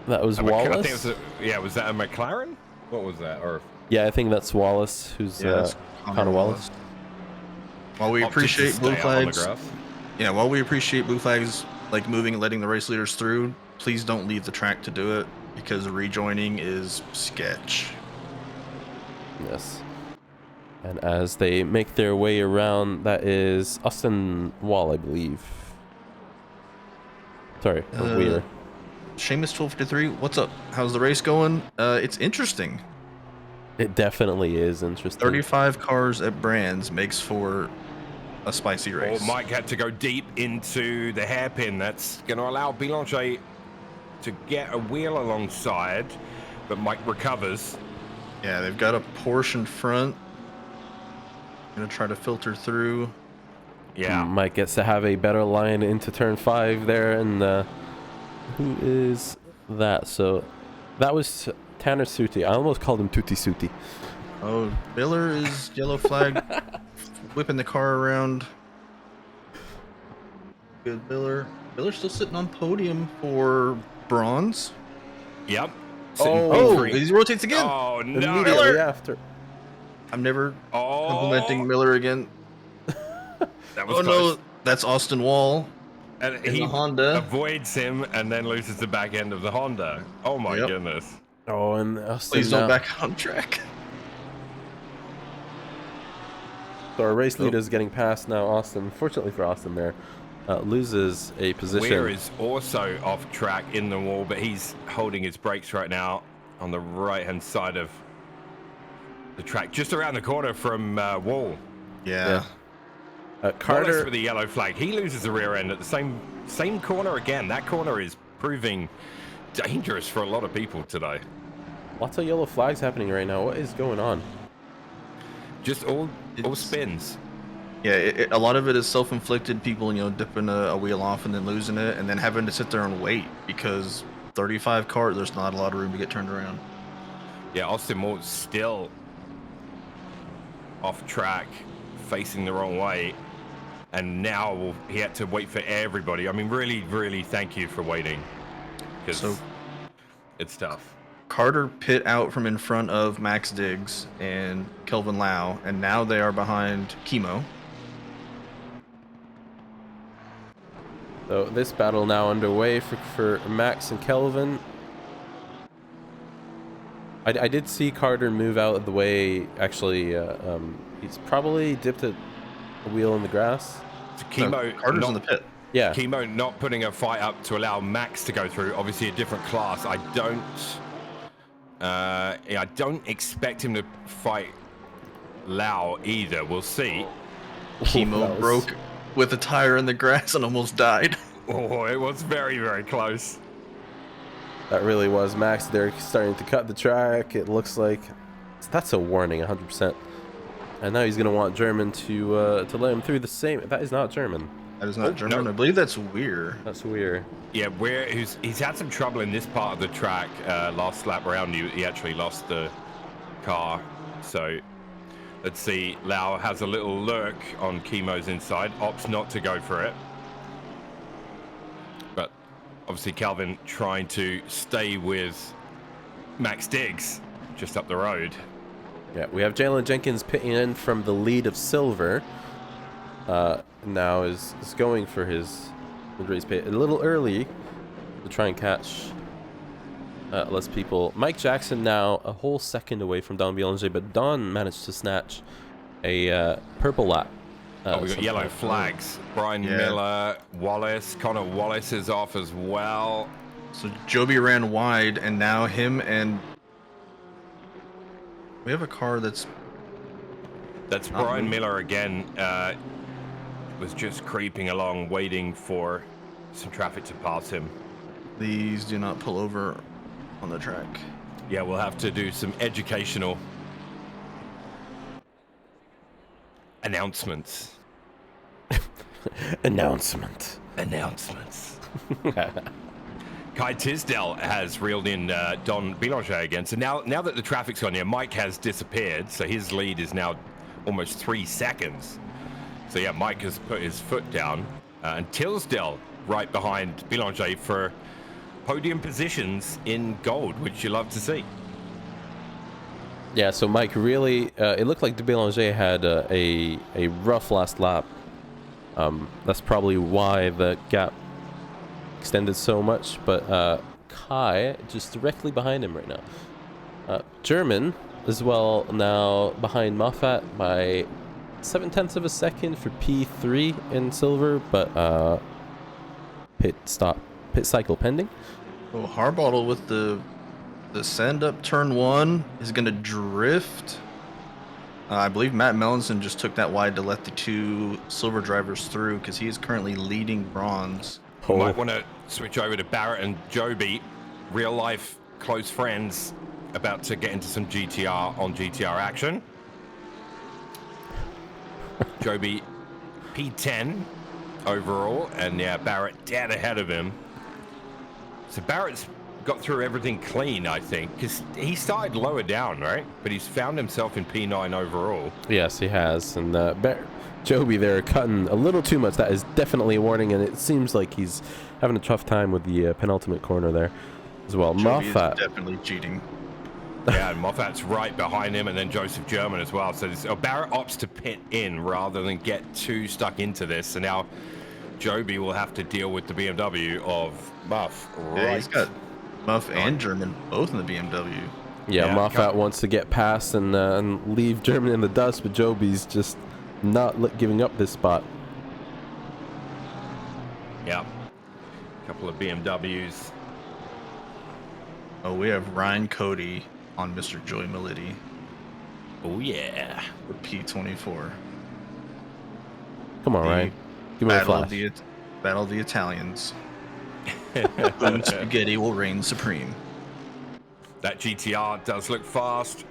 was Wallace. I think was that a McLaren? What was that? Or yeah, I think that's Wallace, who's Connor Wallace. While we appreciate blue flags, while we appreciate blue flags like moving and letting the race leaders through, please don't leave the track to do it because rejoining is sketch. Yes. And as they make their way around, that is Austin Wall, I believe. Sorry, or Weir. Seamus 1253, what's up? How's the race going? It's interesting. It definitely is interesting. 35 cars at Brands makes for a spicy race. Or Mike had to go deep into the hairpin. That's going to allow Boulanger to get a wheel alongside, but Mike recovers. Yeah, they've got a Porsche in front. Gonna try to filter through. Yeah. Mike gets to have a better line into turn 5 there, and who is that? So that was Tanner Suti. I almost called him Tutti Suti. Oh, Miller is yellow flag, whipping the car around. Good Miller. Miller's still sitting on podium for bronze. Yep. Oh, he rotates again. Oh, no. Immediately Miller. after. I'm never complimenting Miller again. That was Oh close. no, that's Austin Wall. And in he the Honda. avoids him and then loses the back end of the Honda. Oh my goodness. Oh, and Austin Please don't back on track. So our race leader is getting past now. Austin, fortunately for Austin there, loses a position. Weir is also off track in the wall, but he's holding his brakes right now on the right-hand side of the track, just around the corner from Wall. Yeah. Carter Wallace with the yellow flag. He loses the rear end at the same corner again. That corner is proving dangerous for a lot of people today. Lots of yellow flags happening right now. What is going on? Just all spins. Yeah, a lot of it is self-inflicted. People, dipping a wheel off and then losing it, and then having to sit there and wait because 35 cars, there's not a lot of room to get turned around. Yeah, Austin Moore's still off track, facing the wrong way, and now he had to wait for everybody. I mean, really, really, thank you for waiting, because it's tough. Carter pit out from in front of Max Diggs and Kelvin Lau, and now they are behind Chemo. So this battle now underway for Max and Kelvin. I did see Carter move out of the way. Actually, he's probably dipped a wheel in the grass. So Chemo, Carter's in the pit. Yeah. Chemo not putting a fight up to allow Max to go through. Obviously a different class. I don't expect him to fight Lau either. We'll see. Chemo broke with a tire in the grass and almost died. Oh, it was very, very close. That really was. Max, they're starting to cut the track. It looks like that's a warning, 100%. And now he's going to want German to let him through the same. That is not German. That is not German. No. I believe that's Weir. That's Weir. Yeah, he's had some trouble in this part of the track. Last lap around, he actually lost the car. So let's see. Lau has a little lurk on Chemo's inside. Opts not to go for it. But obviously Calvin trying to stay with Max Diggs just up the road. Yeah, we have Jalen Jenkins pitting in from the lead of Silver. Now is going for his race pit a little early to try and catch less people. Mike Jackson now a whole second away from Don Bielanger, but Don managed to snatch a purple lap. We got yellow flags. Brian Miller, Wallace, Connor Wallace is off as well. So Joby ran wide, and now him and we have a car that's Brian Miller again. Was just creeping along, waiting for some traffic to pass him. These do not pull over on the track. Yeah, we'll have to do some educational announcements. Announcements. Kai Tisdale has reeled in Don Bielanger again. So now that the traffic's gone here, Mike has disappeared. So his lead is now almost 3 seconds. So yeah, Mike has put his foot down, and Tisdale right behind Bielanger for podium positions in gold, which you love to see. Yeah, so Mike really, it looked like Bielanger had a rough last lap. That's probably why the gap extended so much, but Kai just directly behind him right now. German as well now behind Moffat by 0.7 of a second for P3 in silver, but pit cycle pending. Oh, Harbottle with the send up turn 1 is going to drift. I believe Matt Mellinson just took that wide to let the 2 silver drivers through because he is currently leading bronze. You might want to switch over to Barrett and Joby, real life close friends, about to get into some GTR on GTR action. Joby P10 overall, and yeah, Barrett dead ahead of him. So Barrett's got through everything clean, I think, because he started lower down, right? But he's found himself in P9 overall. Yes, he has. And Joby there cutting a little too much. That is definitely a warning, and it seems like he's having a tough time with the penultimate corner there as well. Joby Moffat is definitely cheating. Yeah, and Moffat's right behind him, and then Joseph German as well. So Barrett opts to pit in rather than get too stuck into this. So now Joby will have to deal with the BMW of Muff. Right. Yeah, he's got Muff and German both in the BMW. Yeah, Moffat wants to get past and leave German in the dust, but Joby's just not giving up this spot. Yeah, a couple of BMWs. Oh, we have Ryan Cody on Mr. Joey Militi Oh yeah, with P24. Come on, Ryan. Give me a flash. Battle of the Italians. Boom spaghetti will reign supreme. that GTR does look fast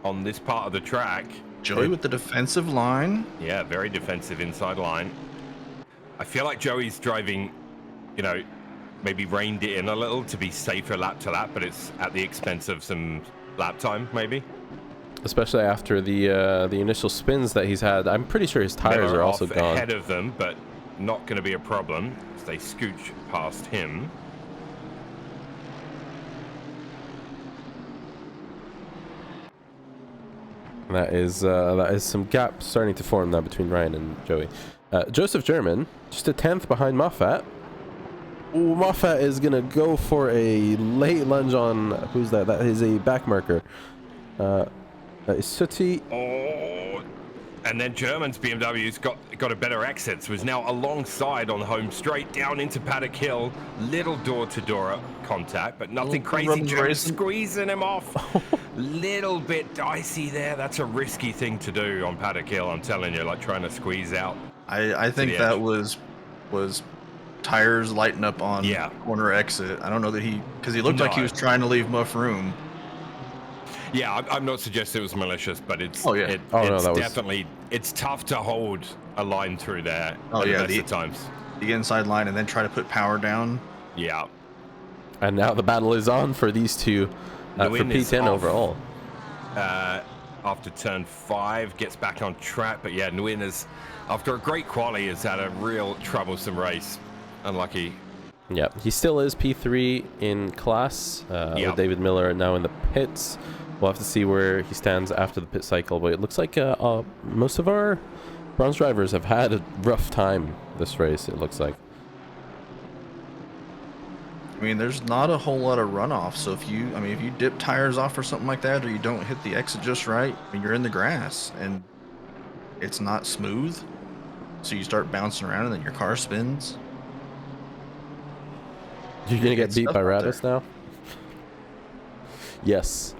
on this part of the track. Joey with the defensive line. Yeah, very defensive inside line. I feel like Joey's driving, maybe reined it in a little to be safer lap to lap, but it's at the expense of some lap time, maybe. Especially after the initial spins that he's had. I'm pretty sure his tires are also gone. Ahead of them, but not going to be a problem as they scooch past him. That is some gap starting to form now between Ryan and Joey. Joseph German, just a 10th behind Moffat. Ooh, Moffat is going to go for a late lunge on... Who's that? That is a back marker. That is Sooty. Oh, and then German's BMW's got a better exit, so is now alongside on home straight down into Paddock Hill. Little door-to-door contact, but nothing crazy. German squeezing him off. Little bit dicey there. That's a risky thing to do on Paddock Hill, I'm telling you, like trying to squeeze out. I think that was tires lighting up on corner exit. I don't know that because he looked like he was trying to leave Muff room. Yeah, I'm not suggesting it was malicious, but it's definitely it's tough to hold a line through there. At times. The inside line and then try to put power down. Yeah. And now the battle is on for these two for P10 overall. After turn 5, gets back on track, but yeah, Nguyen is, after a great quali, has had a real troublesome race. Unlucky. Yeah, he still is P3 in class with David Miller now in the pits. We'll have to see where he stands after the pit cycle, but it looks like most of our bronze drivers have had a rough time this race, it looks like. I mean, there's not a whole lot of runoff, so if you dip tires off or something like that, or you don't hit the exit just right, you're in the grass, and it's not smooth, so you start bouncing around, and then your car spins. You're gonna get beat by Radis now? Yes.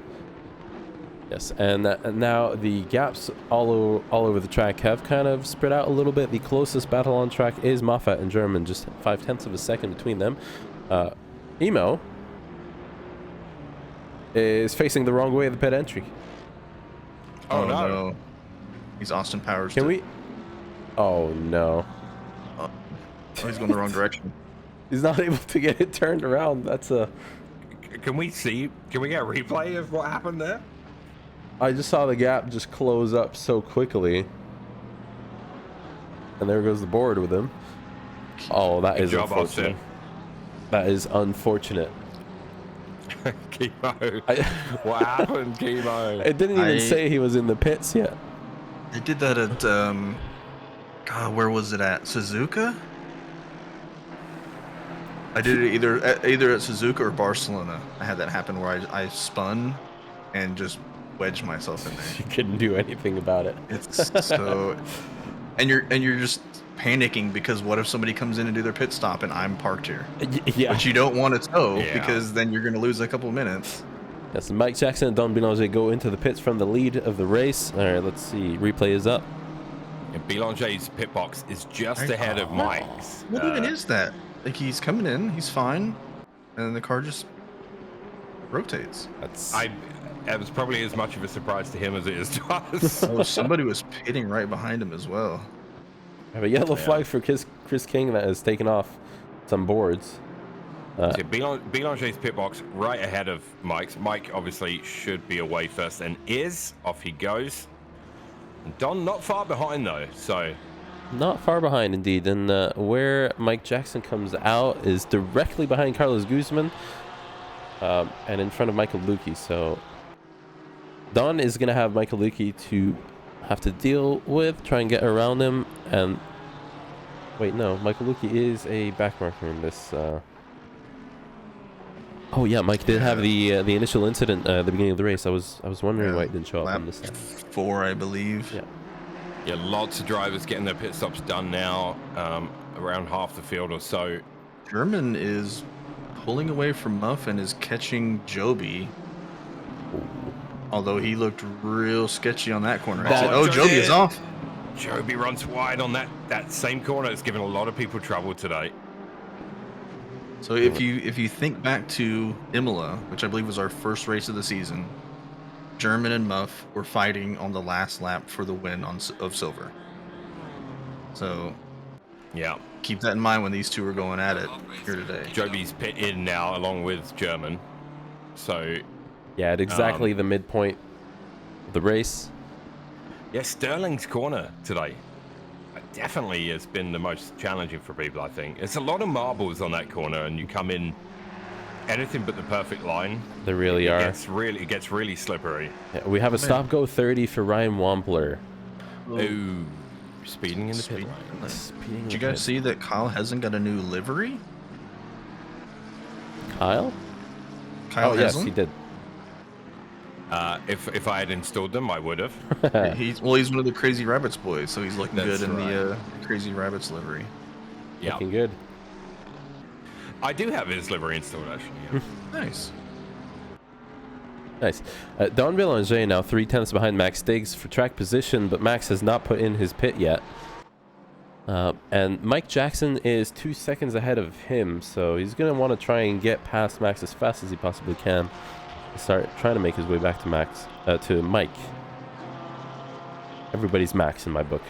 Yes, and now the gaps all over the track have kind of spread out a little bit. The closest battle on track is Moffat and German, just 0.5 of a second between them. Emo is facing the wrong way of the pit entry. Oh no. He's Austin Powers. Can we? Oh no. Oh, he's going the wrong direction. He's not able to get it turned around. That's a... Can we get a replay of what happened there? I just saw the gap just close up so quickly. And there goes the board with him. Oh, that is unfortunate. That is unfortunate. Chemo. What happened, Chemo? It didn't even say he was in the pits yet. They did that at, God, where was it at? Suzuka? I did it either at Suzuka or Barcelona. I had that happen where I spun and just wedged myself in there. You couldn't do anything about it. It's so, and you're just panicking because what if somebody comes in and do their pit stop and I'm parked here? Yeah. But you don't want to tow because then you're going to lose a couple of minutes. Yes, Mike Jackson and Don Belanger go into the pits from the lead of the race. All right, let's see. Replay is up. And Belanger's pit box is just ahead of Mike's. What even is that? Like he's coming in, he's fine, and then the car just rotates. It was probably as much of a surprise to him as it is to us. Oh, somebody was pitting right behind him as well. I have a yellow flag for Chris King that has taken off some boards. Belanger's pit box right ahead of Mike's. Mike obviously should be away first and is. Off he goes. And Don not far behind though, so. Not far behind indeed. And where Mike Jackson comes out is directly behind Carlos Guzman and in front of Michael Lukey. So Don is going to have Michael Lukey to have to deal with, try and get around him. And wait, no, Michael Lukey is a back marker in this. Oh yeah, Mike did have the initial incident at the beginning of the race. I was wondering why it didn't show up on this side. 4, I believe. Yeah, lots of drivers getting their pit stops done now. Around half the field or so. German is pulling away from Muff and is catching Joby. Although he looked real sketchy on that corner. Joby is off. Joby runs wide on that same corner. It's given a lot of people trouble today. So if you think back to Imola, which I believe was our first race of the season, German and Muff were fighting on the last lap for the win of silver. So yeah, keep that in mind when these two are going at it here today. Joby's pit in now along with German. So yeah, at exactly the midpoint of the race. Yeah, Sterling's corner today definitely has been the most challenging for people, I think. It's a lot of marbles on that corner, and you come in anything but the perfect line. There really are. It gets really slippery. Yeah, we have a stop-go 30 for Ryan Wampler. Oh, speeding in the pit lane. Did you guys see that Kyle hasn't got a new livery? Kyle? Kyle yes, he did. If I had installed them, I would have. He's one of the Crazy Rabbits boys, so he's looking good in the Crazy Rabbits livery. Yeah, looking good. I do have his livery installed, actually. Yeah. Nice. Nice. Don Belanger now 3/10 behind Max Diggs for track position, but Max has not put in his pit yet. And Mike Jackson is 2 seconds ahead of him, so he's going to want to try and get past Max as fast as he possibly can. Start trying to make his way back to Mike. Everybody's Max in my book.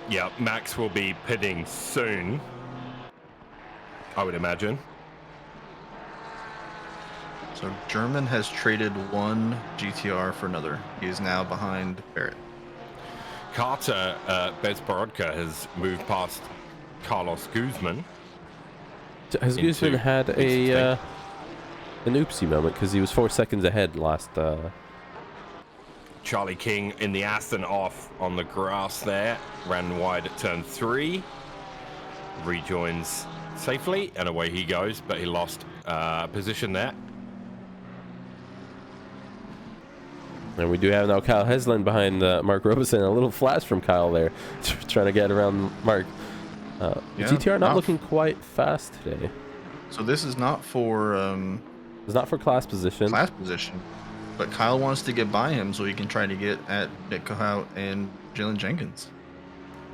Yeah, Max will be pitting soon, I would imagine. So German has traded one GTR for another. He is now behind Barrett. Carter Bezborodka has moved past Carlos Guzman. Has Guzman had an oopsie moment because he was 4 seconds ahead last. Charlie King in the Aston off on the grass there, ran wide at turn 3, rejoins safely and away he goes, but he lost position there. And we do have now Kyle Hesland behind Mark Robeson. A little flash from Kyle there, trying to get around Mark. GTR not looking quite fast today. So this is not for it's not for class position. But Kyle wants to get by him so he can try to get at Nick Kohout and Jalen Jenkins.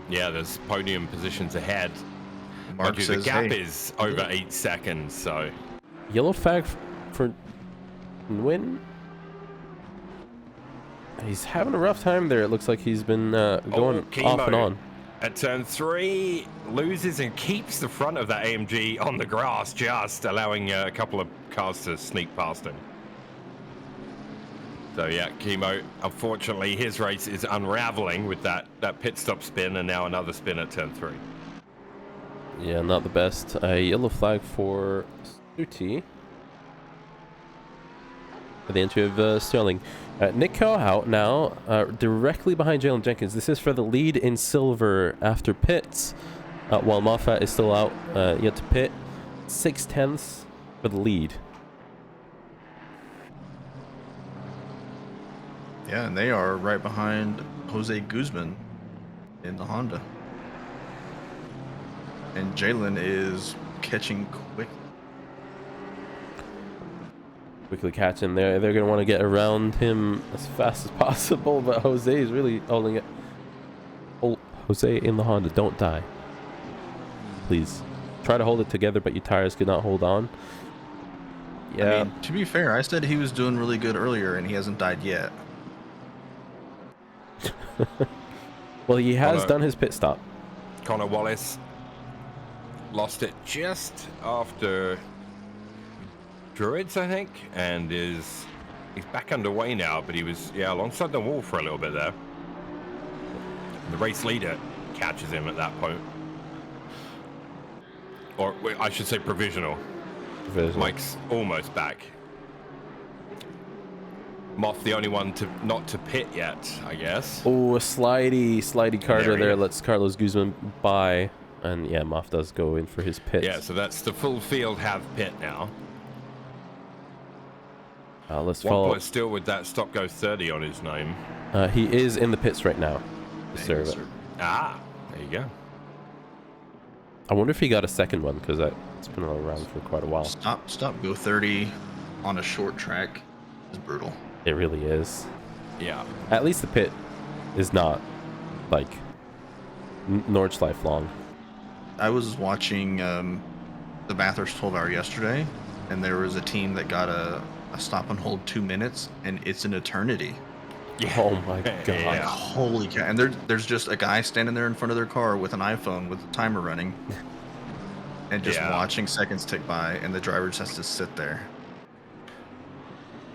Yeah, there's podium positions ahead. Mark says, the gap is over 8 seconds, so. Yellow flag for Nguyen. He's having a rough time there. It looks like he's been going off and on. At turn 3, loses and keeps the front of that AMG on the grass, just allowing a couple of cars to sneak past him. So yeah, Chemo, unfortunately, his race is unraveling with that pit stop spin and now another spin at turn 3. Yeah, not the best. A yellow flag for Suti for the entry of Sterling. Nick Kohout now directly behind Jalen Jenkins. This is for the lead in silver after pits, while Moffat is still out yet to pit. 0.6 for the lead. Yeah, and they are right behind Jose Guzman in the Honda. And Jalen is catching quick. Quickly catching there. They're going to want to get around him as fast as possible, but Jose is really holding it. Oh, Jose in the Honda, don't die. Please. Try to hold it together, but your tires could not hold on. Yeah. I mean, to be fair, I said he was doing really good earlier, and he hasn't died yet. Well, he has done his pit stop. Connor Wallace lost it just after Druids, I think, and he's back underway now, but he was alongside the wall for a little bit there. The race leader catches him at that point. Or I should say provisional. Mike's almost back. Moff the only one not to pit yet, I guess. Oh, a slidey Carter there lets Carlos Guzman by. And yeah, Moff does go in for his pit. Yeah, so that's the full field have pit now. Let's 1 follow. point still with that stop go 30 on his name. He is in the pits right now. Serve it. Ah, there you go. I wonder if he got a second one, because it's been around for quite a while. Stop go 30 on a short track is brutal. It really is. Yeah. At least the pit is not like Nordschleife long. I was watching the Bathurst 12-hour yesterday, and there was a team that got a stop and hold 2 minutes, and it's an eternity. Yeah. Oh my god. Like, holy cow. And there's just a guy standing there in front of their car with an iPhone with the timer running and just watching seconds tick by, and the driver just has to sit there.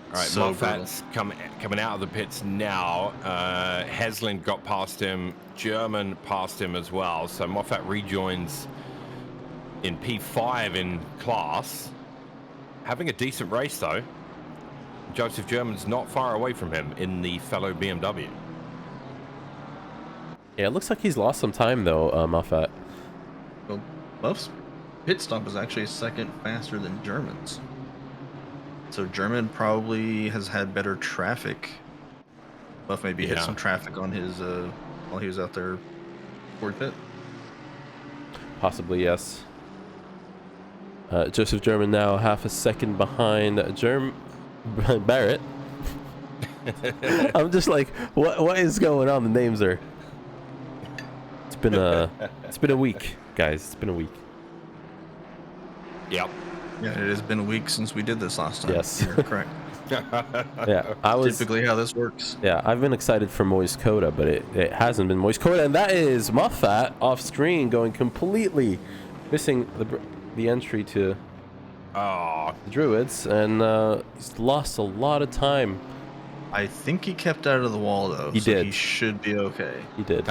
All right, So Moffat's coming out of the pits now. Heslin got past him. German passed him as well. So Moffat rejoins in P5 in class. Having a decent race, though. Joseph German's not far away from him in the fellow BMW. Yeah, it looks like he's lost some time, though, Moffat. Well, Buff's pit stop is actually a second faster than German's. So German probably has had better traffic. Buff maybe hit some traffic on his while he was out there for pit. Possibly, yes. Joseph German now half a second behind Barrett. I'm just like, what is going on? The names are. It's been a week, guys. It's been a week. Yep. Yeah, it has been a week since we did this last time. Yes. You're correct. Yeah, I was typically how this works. Yeah, I've been excited for Moise Coda, but it hasn't been Moise Coda, and that is Moffat off screen, going completely missing the entry to the Druids, and he's lost a lot of time. I think he kept out of the wall though. He so did. He should be okay. He did.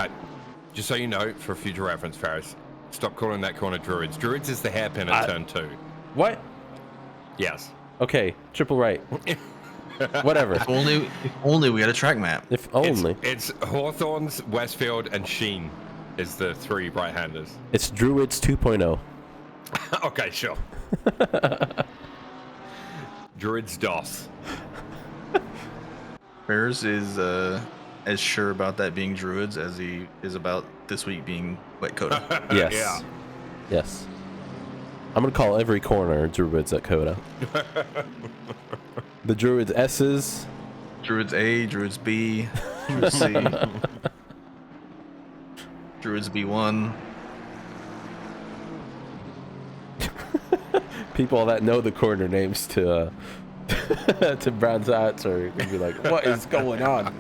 Just so you know, for future reference, Ferris, stop calling that corner Druids. Druids is the hairpin at turn 2. What? Yes. Okay, triple right. Whatever. If only we had a track map. If only. It's Hawthorns, Westfield, and Sheen is the 3 right-handers. It's Druids 2.0. Okay, sure. Druids DOS. Ferris is as sure about that being Druids as he is about this week being Wet Coda. Yes. Yeah. Yes. I'm gonna call every corner Druids at Coda. The Druids S's. Druids A, Druids B, Druids C, Druids B1. People that know the corner names to Brown's Hats are gonna be like, what is going on?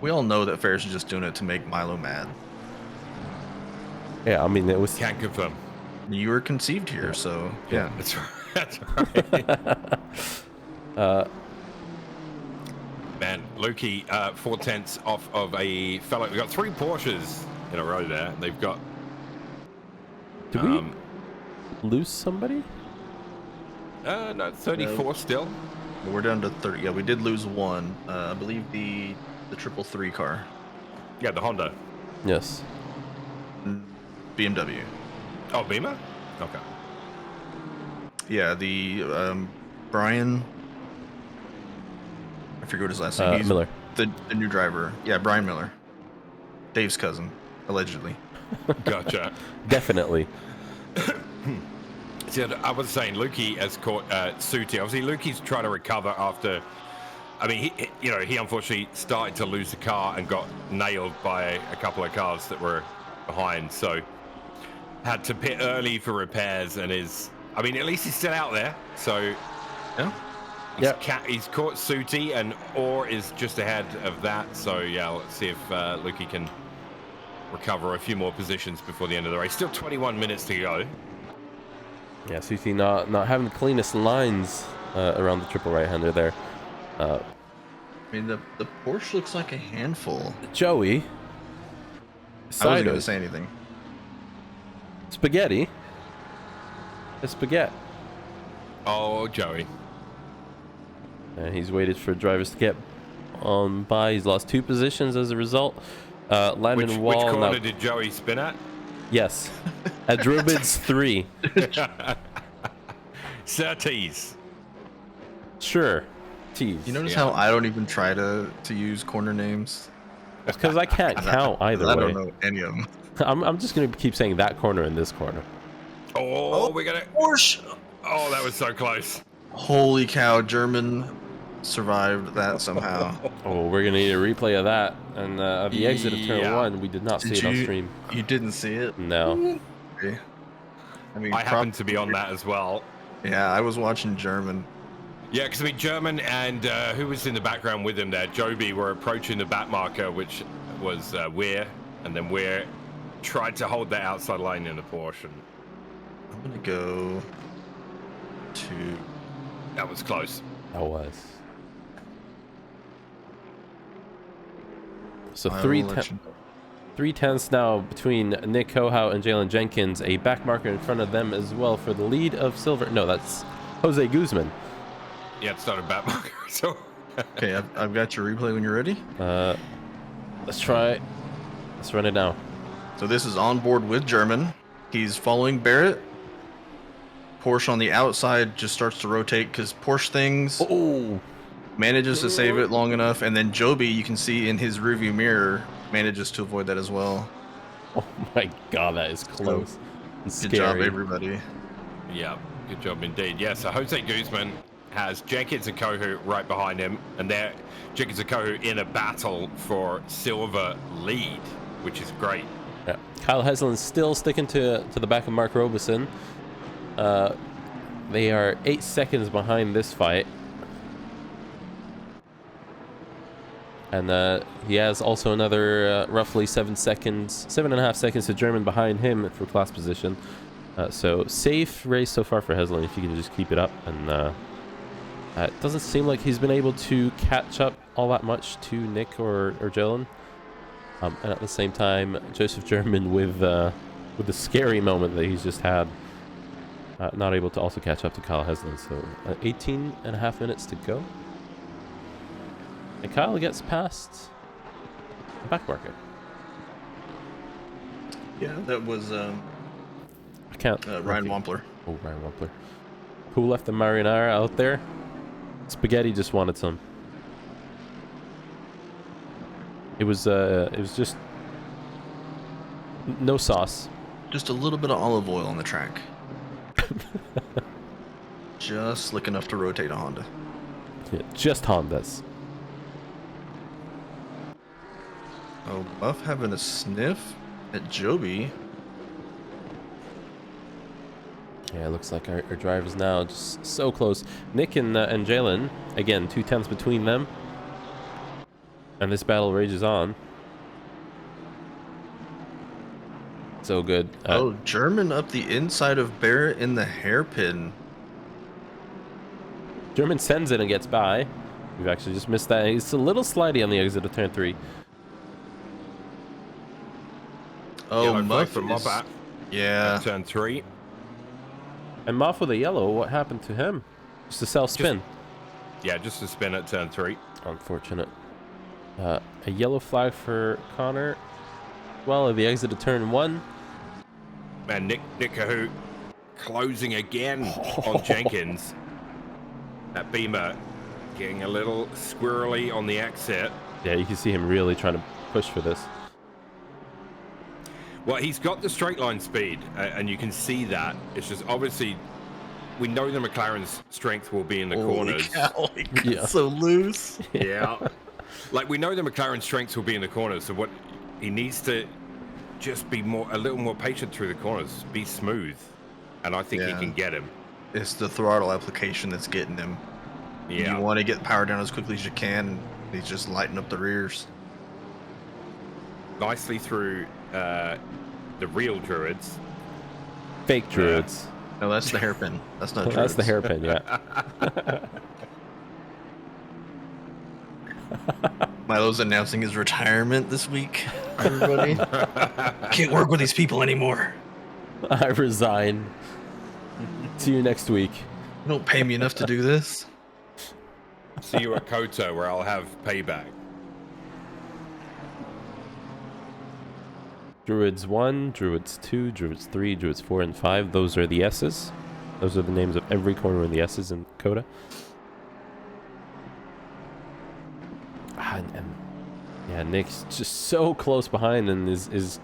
We all know that Ferris is just doing it to make Milo mad. Yeah, I mean, it was. Can't confirm. You were conceived here, so yeah. That's right. That's right. Man, Lukey, 4/10 off of a fellow. We've got 3 Porsches in a row there. They've got. Did we lose somebody? No, 34 still. We're down to 30. Yeah, we did lose one. I believe the 333 car. Yeah, the Honda. Yes. BMW. Oh, Beamer? Okay. Yeah, the Brian. I forget what his last name. He's Miller. the new driver. Yeah, Brian Miller. Dave's cousin, allegedly. Gotcha. Definitely. See, I was saying Lukey has caught Suti. Obviously, Lukey's trying to recover after. I mean, he unfortunately started to lose the car and got nailed by a couple of cars that were behind. So had to pit early for repairs and I mean, at least he's still out there. So yeah, he's caught Suti and Orr is just ahead of that. So yeah, let's see if Lukey can recover a few more positions before the end of the race. Still 21 minutes to go. Yeah, Suti not having the cleanest lines around the triple right-hander there. I mean, the Porsche looks like a handful. Joey. I wasn't going to say anything. Spaghetti. A spaghetti. Oh, Joey. And he's waited for drivers to get on by. He's lost 2 positions as a result. Landon Wall. Which corner did Joey spin at? Yes. At Drubid's 3. Surtees. Sure. Tease. You notice how I don't even try to use corner names? Because I can't count either way. I don't know any of them. I'm just going to keep saying that corner and this corner. Oh, we got it. Porsche. Oh, that was so close. Holy cow, German survived that somehow. Oh, we're going to need a replay of that. And at the exit of turn 1, we did not see it on stream. You didn't see it? No. Okay. I mean, I happened to be on that as well. Yeah, I was watching German. Yeah, because I mean, German and who was in the background with him there? Joby were approaching the back marker, which was Weir, and then Weir tried to hold that outside line in the Porsche. And I'm gonna go to. That was close. That was. So 3 tenths now between Nick Kohout and Jalen Jenkins. A back marker in front of them as well for the lead of silver. No, that's Jose Guzman. Yeah, it's not a back marker. So. Okay, I've got your replay when you're ready. Let's try. Let's run it now. So this is on board with German. He's following Barrett. Porsche on the outside just starts to rotate because Porsche things manages to save it long enough, and then Joby, you can see in his rearview mirror, manages to avoid that as well. Oh my god, that is close. So, good job, everybody. Yeah, good job indeed. Yeah, so Jose Guzman has Jenkins and Kohu right behind him, and they're Jenkins and Kohu in a battle for silver lead, which is great. Yeah. Kyle Heslin's still sticking to the back of Mark Robeson. They are 8 seconds behind this fight. And he has also another roughly 7.5 seconds to German behind him for class position. So safe race so far for Heslin if you can just keep it up. And it doesn't seem like he's been able to catch up all that much to Nick or Jalen. And at the same time, Joseph German with the scary moment that he's just had, not able to also catch up to Kyle Heslin. So 18.5 minutes to go. And Kyle gets past the back marker. Yeah, that was I can't. Ryan Wampler. Oh, Ryan Wampler. Who left the marinara out there? Spaghetti just wanted some. It was just no sauce. Just a little bit of olive oil on the track. Just slick enough to rotate a Honda. Yeah, just Hondas. Oh, Buff having a sniff at Joby. Yeah, it looks like our drivers now just so close. Nick and Jalen, again, 2 tenths between them. And this battle rages on. So good. Oh, German up the inside of Barrett in the hairpin. German sends it and gets by. We've actually just missed that. He's a little slidey on the exit of turn 3. Oh, Muff from Moffat. Yeah. Turn 3. And Moff with a yellow, what happened to him? Just a self spin. Just a spin at turn 3. Unfortunate. A yellow flag for Connor. Well, at the exit of turn 1. And Nick Kahoot closing again on Jenkins. That Beamer getting a little squirrely on the exit. Yeah, you can see him really trying to push for this. Well, he's got the straight line speed, and you can see that. It's just obviously we know the McLaren's strength will be in the corners. Cow, he got so loose. Yeah. Like, we know the McLaren strengths will be in the corners, so what he needs to just be a little more patient through the corners, be smooth, and I think he can get him. It's the throttle application that's getting him. Yeah. You want to get the power down as quickly as you can, and he's just lighting up the rears. Nicely through the real Druids. Fake Druids. No, that's the hairpin. That's not That's Druids. the hairpin, yeah. Milo's announcing his retirement this week, everybody. Can't work with these people anymore. I resign. See you next week. You don't pay me enough to do this. See you at Koto, where I'll have payback. Druids 1, Druids 2, Druids 3, Druids 4, and 5. Those are the S's. Those are the names of every corner in the S's in Coda. And yeah, Nick's just so close behind and is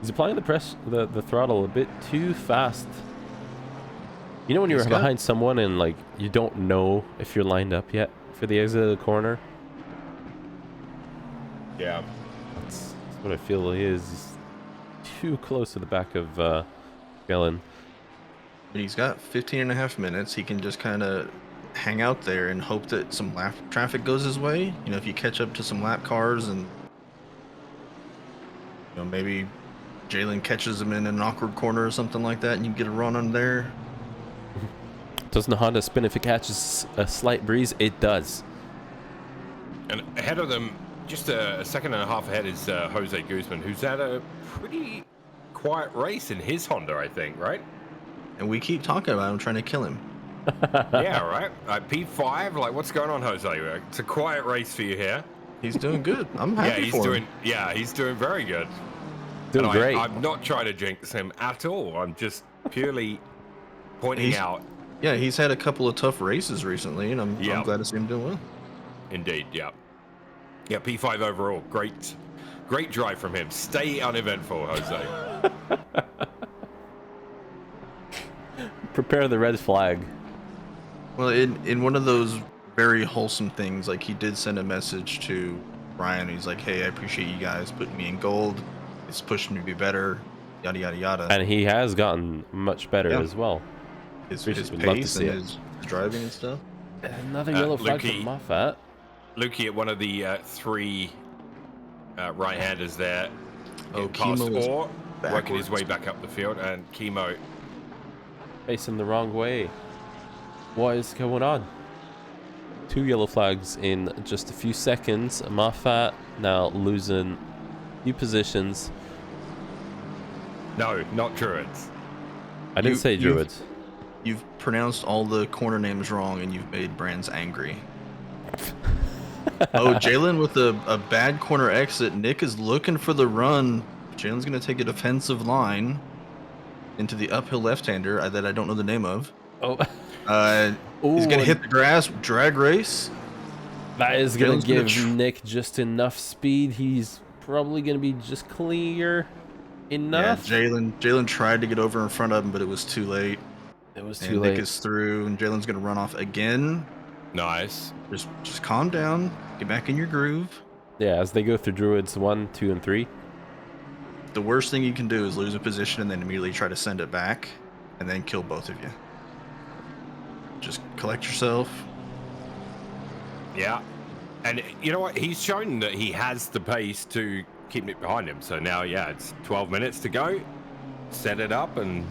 applying the throttle a bit too fast. You know when you're behind someone and like you don't know if you're lined up yet for the exit of the corner? Yeah. That's what I feel he is. He's too close to the back of Gellin. When he's got 15 and a half minutes, he can just kind of hang out there and hope that some lap traffic goes his way. You know, if you catch up to some lap cars and, you know, maybe Jalen catches him in an awkward corner or something like that and you get a run on there. Doesn't the Honda spin if it catches a slight breeze? It does. And ahead of them, just a second and a half ahead, is Jose Guzman, who's had a pretty quiet race in his Honda, I think, right? And we keep talking about him trying to kill him. Yeah, right? P5, like, what's going on, Jose? It's a quiet race for you here. He's doing good. I'm happy for him. Yeah, he's doing very good. Doing great. I'm not trying to jinx him at all. I'm just purely pointing out. Yeah, he's had a couple of tough races recently, and I'm glad to see him doing well. Indeed, yeah. Yeah, P5 overall. Great drive from him. Stay uneventful, Jose. Prepare the red flag. Well, in one of those very wholesome things, like he did send a message to Brian. He's like, "Hey, I appreciate you guys putting me in gold. It's pushing me to be better, yada yada yada." And he has gotten much better as well. His pace and his driving and stuff. Another yellow flag from Moffat. Lukey at one of the three right-handers there. Oh, past Kimo Orr, working his way back up the field, and Kimo facing the wrong way. What is going on? 2 yellow flags in just a few seconds. Moffat now losing a few positions. No, not Druids. I didn't say Druids. You've pronounced all the corner names wrong, and you've made Brands angry. Oh, Jalen with a bad corner exit. Nick is looking for the run. Jalen's going to take a defensive line into the uphill left-hander that I don't know the name of. Oh. He's going to hit the grass, drag race. That is going to give Nick just enough speed. He's probably going to be just clear enough. Yeah, Jalen tried to get over in front of him, but it was too late. It was too late. Nick is through, and Jalen's going to run off again. Nice. Just calm down. Get back in your groove. Yeah, as they go through Druids 1, 2, and 3. The worst thing you can do is lose a position and then immediately try to send it back and then kill both of you. Just collect yourself. Yeah. And you know what? He's shown that he has the pace to keep Nick behind him. So now, yeah, it's 12 minutes to go. Set it up and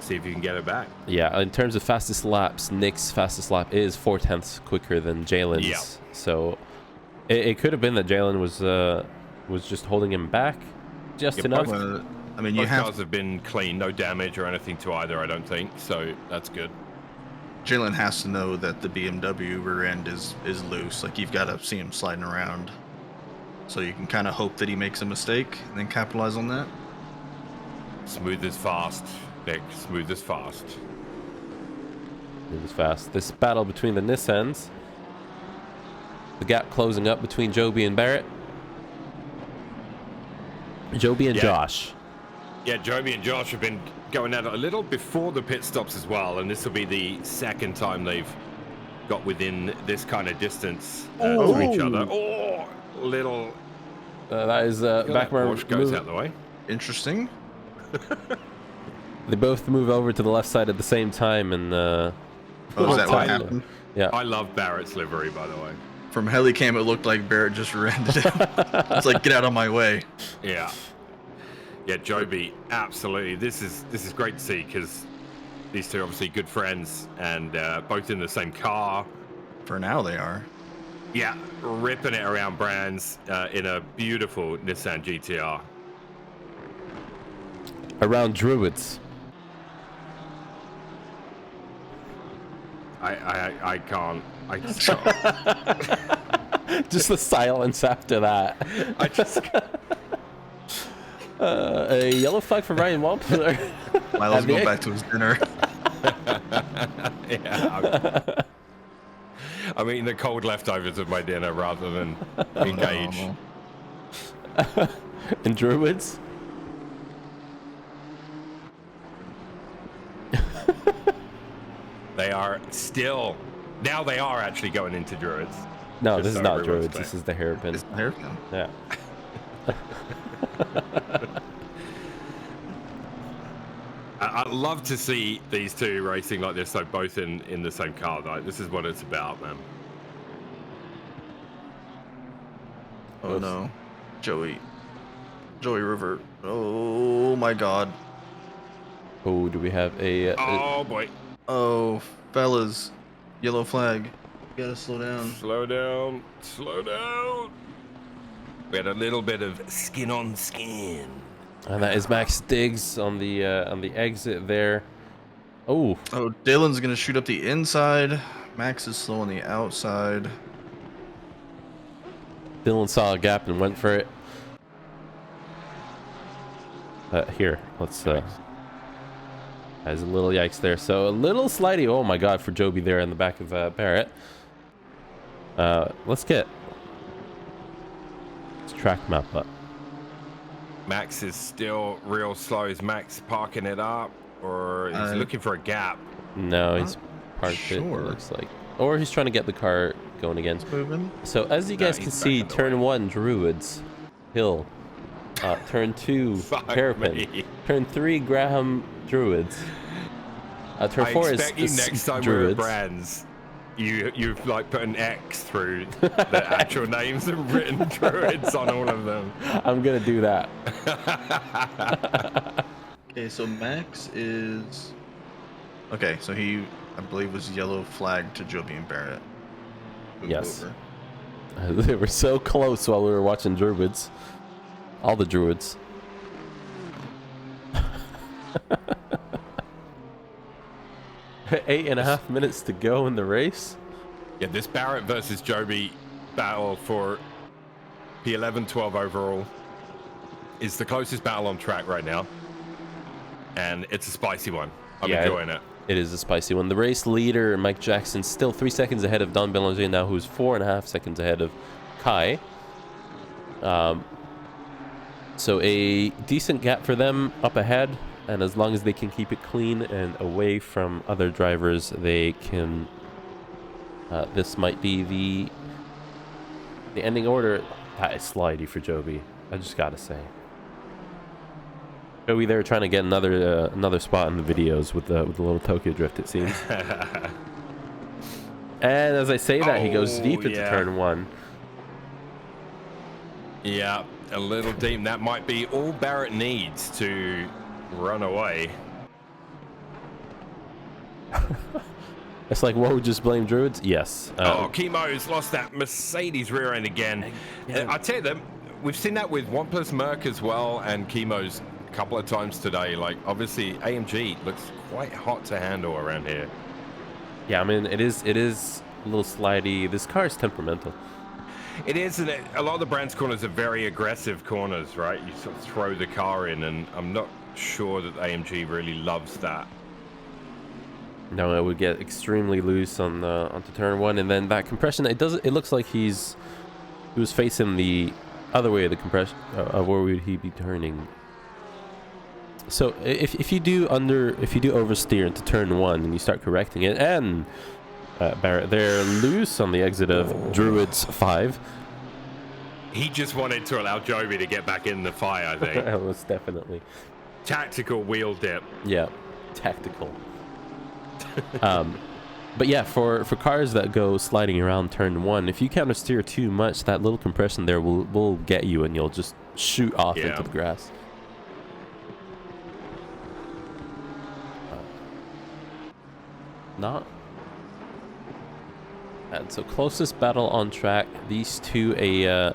see if you can get it back. Yeah, in terms of fastest laps, Nick's fastest lap is 4/10 quicker than Jalen's. Yeah. So it could have been that Jalen was just holding him back just enough. I mean, Both cars have been clean, no damage or anything to either, I don't think. So that's good. Jalen has to know that the BMW rear end is loose. Like, you've got to see him sliding around. So you can kind of hope that he makes a mistake and then capitalize on that. Smooth is fast. Nick, smooth as fast. It was fast. This battle between the Nissans. The gap closing up between Joby and Barrett. Joby and Josh. Yeah, Joby and Josh have been going at it a little before the pit stops as well, and this will be the second time they've got within this kind of distance to each other. Oh, little. That is back where Porsche goes out the way. Interesting. They both move over to the left side at the same time, and is that what happened? Yeah. I love Barrett's livery, by the way. From helicam, it looked like Barrett just rented it. It's like, get out of my way. Yeah. Yeah, Joby, absolutely. This is great to see because these two are obviously good friends and both in the same car. For now, they are. Yeah, ripping it around brands in a beautiful Nissan GTR. Around Druids. I can't. Just the silence after that. I just. A yellow flag for Ryan Wampler. Milo's going back to his dinner. Yeah. I'm eating the cold leftovers of my dinner rather than engage. And Druids? They are still. Now they are actually going into Druids. No, this is not Druids. This is the hairpin. It's the hairpin. Yeah. I'd love to see these two racing like this, so both in the same car. Like, this is what it's about, man. Oh no, Joey River. Oh my God. Oh, do we have a? Oh boy. Oh, fellas, yellow flag. You gotta slow down. Slow down. Slow down. We had a little bit of skin on skin. And that is Max Diggs on the exit there. Oh. Oh, Dylan's gonna shoot up the inside. Max is slow on the outside. Dylan saw a gap and went for it. Here, let's. Has a little yikes there. So a little slidey. Oh my God, for Joby there in the back of Barrett. Let's track map up. Max is still real slow. Is Max parking it up, or is he looking for a gap? No, he's parked it. It looks like, or he's trying to get the car going again. Moving. So as you guys can see, turn 1 Druids Hill, turn 2 Hairpin, turn 3 Graham Druids, turn 4 is next time Druids. we're at brands, you've like put an X through the actual names and written Druids on all of them. I'm gonna do that. Okay, so Max is. Okay, so he, I believe, was yellow flag to Joby and Barrett. Yes. They were so close while we were watching Druids. All the Druids. 8.5 minutes to go in the race. Yeah, this Barrett versus Joby battle for P11-12 overall is the closest battle on track right now. And it's a spicy one. I'm enjoying it. It is a spicy one. The race leader, Mike Jackson, still 3 seconds ahead of Don Belanger now, who's 4.5 seconds ahead of Kai. So a decent gap for them up ahead, and as long as they can keep it clean and away from other drivers, they can. This might be the ending order. That is slidey for Joby. I just gotta say. Joey there trying to get another spot in the videos with the little Tokyo drift, it seems. And as I say that, he goes deep into turn 1. Yeah, a little deep. That might be all Barrett needs to run away. It's like, whoa, just blame Druids? Yes. Chemo's lost that Mercedes rear end again. I tell you that we've seen that with OnePlus Merc as well, and Chemo's a couple of times today. Like, obviously, AMG looks quite hot to handle around here. Yeah, I mean, it is a little slidey. This car is temperamental. It is, and a lot of the brand's corners are very aggressive corners, right? You sort of throw the car in, and I'm not sure that AMG really loves that. No, it would get extremely loose on the onto turn 1, and then that compression. It looks like he was facing the other way of the compression. Where would he be turning? So if you do oversteer into turn 1 and you start correcting it, and Barrett, they're loose on the exit of Druids 5. He just wanted to allow Joby to get back in the fire, I think. Most definitely. Tactical wheel dip. Yeah, tactical. But yeah, for cars that go sliding around turn 1, if you counter steer too much, that little compression there will get you, and you'll just shoot off into the grass. Not. And so closest battle on track. These two, a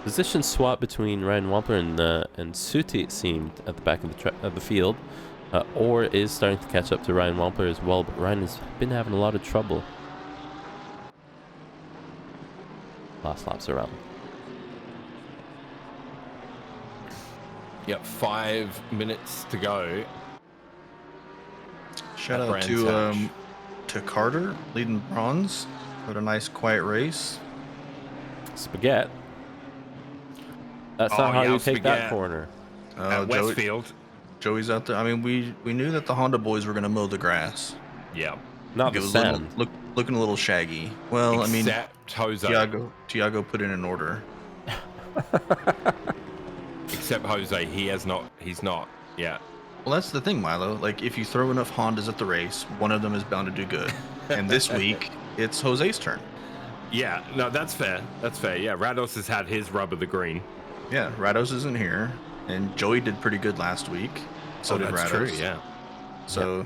position swap between Ryan Wampler and Suti, it seemed, at the back of the field. Or is starting to catch up to Ryan Wampler as well, but Ryan has been having a lot of trouble last laps around. Yep, 5 minutes to go. Shout out to Carter leading bronze. What a nice quiet race. Spaghetti. That's not how you take that corner. At Westfield. Joey's out there. I mean, we knew that the Honda boys were going to mow the grass. Yeah. Not the sand. Looking a little shaggy. Well, Except Jose. Tiago put in an order. Except Jose, he's not. Yeah. Well, that's the thing, Milo. Like, if you throw enough Hondas at the race, one of them is bound to do good. And this week, it's Jose's turn. Yeah, no, that's fair. That's fair. Yeah, Rados has had his rub of the green. Yeah, Rados isn't here. And Joey did pretty good last week. So did that's Rados. True, yeah. So,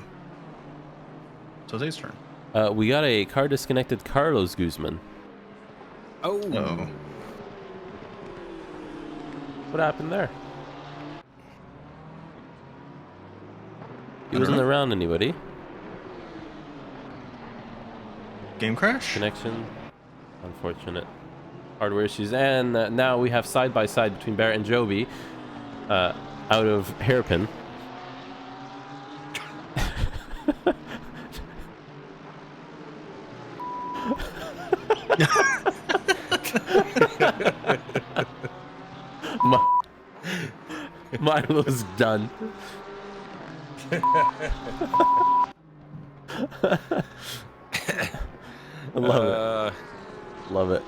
it's Jose's turn. We got a car disconnected Carlos Guzman. Oh. What happened there? He wasn't around anybody. Game crash? Connection. Unfortunate. Hardware issues. And now we have side by side between Barrett and Joby. Out of hairpin. Milo's done. I love it. Love it.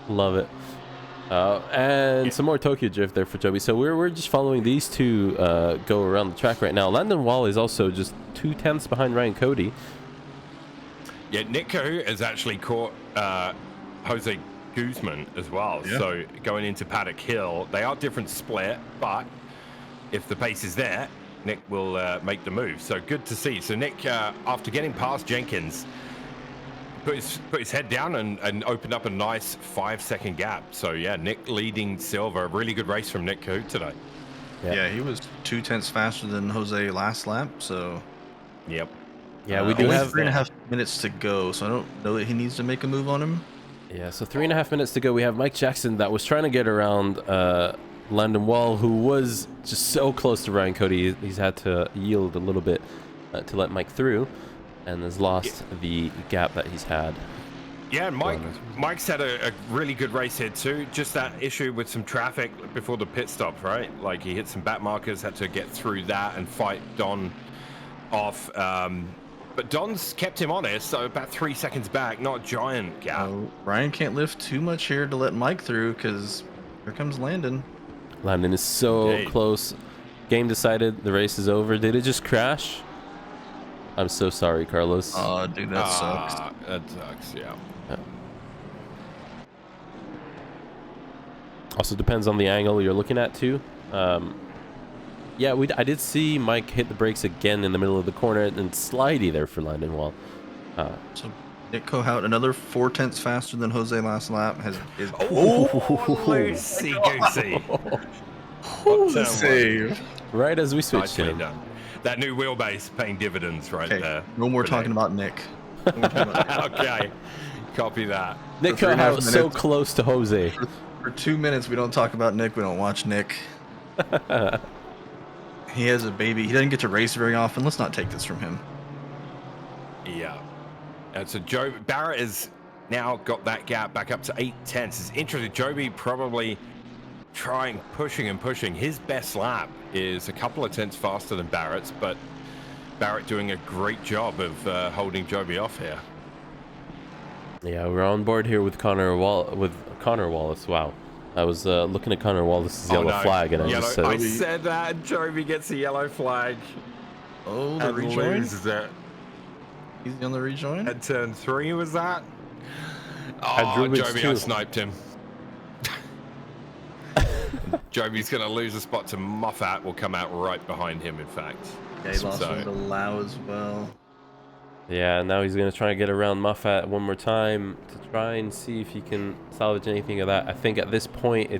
Love it. And some more Tokyo Drift there for Joby. So we're just following these two go around the track right now. Landon Wall is also just 2/10 behind Ryan Cody. Yeah, Nico has actually caught Jose Guzman as well. Yeah. So going into Paddock Hill, they are different split, but if the pace is there, Nick will make the move. So good to see. So Nick, after getting past Jenkins, put his head down and opened up a nice 5-second gap. So yeah, Nick leading Silver. Really good race from Nick Cahute today. Yeah, he was 2/10 faster than Jose last lap. So yep. Yeah, we do have 3.5 minutes to go. So I don't know that he needs to make a move on him. Yeah, so 3.5 minutes to go. We have Mike Jackson that was trying to get around Landon Wall, who was just so close to Ryan Cody. He's had to yield a little bit to let Mike through, and has lost the gap that he's had. Yeah, Mike's had a really good race here too. Just that issue with some traffic before the pit stop, right? Like he hit some back markers, had to get through that and fight Don off. But Don's kept him honest, so about 3 seconds back, not a giant gap. Ryan can't lift too much here to let Mike through, because here comes Landon. Landon is so close. Game decided. The race is over. Did it just crash? I'm so sorry, Carlos. Oh, dude, that sucks. That sucks, yeah. Also depends on the angle you're looking at, too. Yeah, I did see Mike hit the brakes again in the middle of the corner, and slidey there for Landon Wall. So Nick Cahute, another 4/10 faster than Jose last lap. Loosey goosey. Save. Right as we switched in. That new wheelbase paying dividends right there. No more talking about Nick. Okay, copy that. Nick Cahute was so close to Jose. For 2 minutes, we don't talk about Nick. We don't watch Nick. He has a baby. He doesn't get to race very often. Let's not take this from him. Yeah. And so Barrett has now got that gap back up to 8 tenths. It's interesting. Joby probably pushing and pushing. His best lap is a couple of tenths faster than Barrett's, but Barrett doing a great job of holding Joby off here. Yeah, we're on board here with Connor Wallace. Wow. I was looking at Connor Wallace's yellow flag, and I just said... I said that. Joby gets a yellow flag. Oh, the rejoin? Loses it. He's on the rejoin? At turn 3, was that? Oh, Joby, I sniped him. Joby's going to lose a spot to Moffat. Will come out right behind him, in fact. Yeah, he lost one to Lau as well. Yeah, now he's going to try and get around Moffat one more time to try and see if he can salvage anything of that. I think at this point,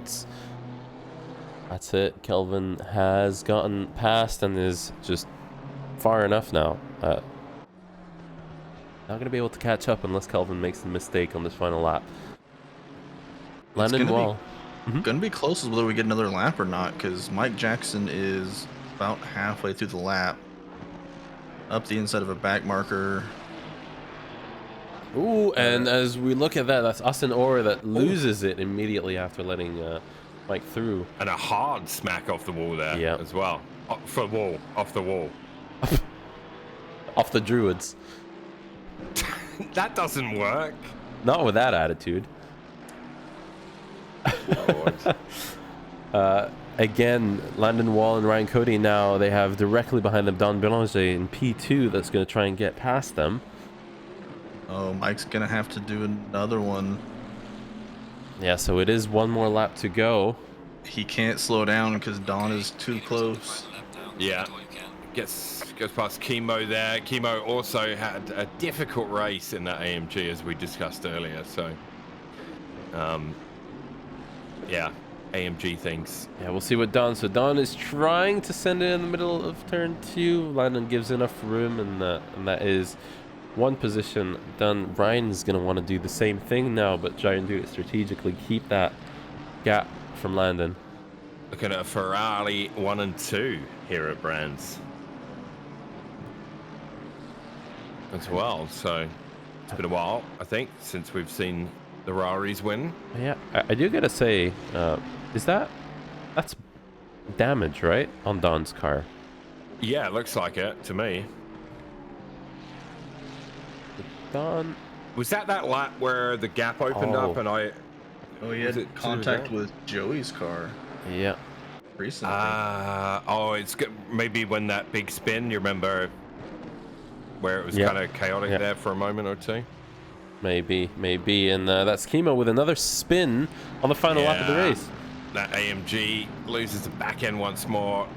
that's it. Kelvin has gotten past and is just far enough now. Not going to be able to catch up unless Kelvin makes a mistake on this final lap. Landon Wall. Going to be close as whether we get another lap or not, because Mike Jackson is about halfway through the lap. Up the inside of a back marker. Ooh, and as we look at that, that's Austin Orr that loses it immediately after letting Mike through. And a hard smack off the wall there as well. Off the wall. Off the Druids. That doesn't work. Not with that attitude. Again, Landon Wall and Ryan Cody now, they have directly behind them Don Belanger in P2 that's going to try and get past them. Oh, Mike's going to have to do another one. Yeah, so it is one more lap to go. He can't slow down because Don is too close. Yeah. Goes past Chemo there. Chemo also had a difficult race in that AMG, as we discussed earlier. So, yeah. AMG things. Yeah, we'll see what Don. So Don is trying to send it in the middle of turn 2. Landon gives enough room, and that is one position done. Ryan's going to want to do the same thing now, but try and do it strategically. Keep that gap from Landon. Looking at a Ferrari 1 and 2 here at Brands as well. So it's been a while, I think, since we've seen the Ferraris win. Yeah, I do gotta say, that's damage, right, on Don's car? Yeah, it looks like it to me. Don, was that lap where the gap opened up and I? Oh, he had contact with Joey's car. Yeah. Recently. It's maybe when that big spin. You remember where it was kind of chaotic there for a moment or two. Maybe, and that's Chemo with another spin on the final lap of the race. That AMG loses the back end once more.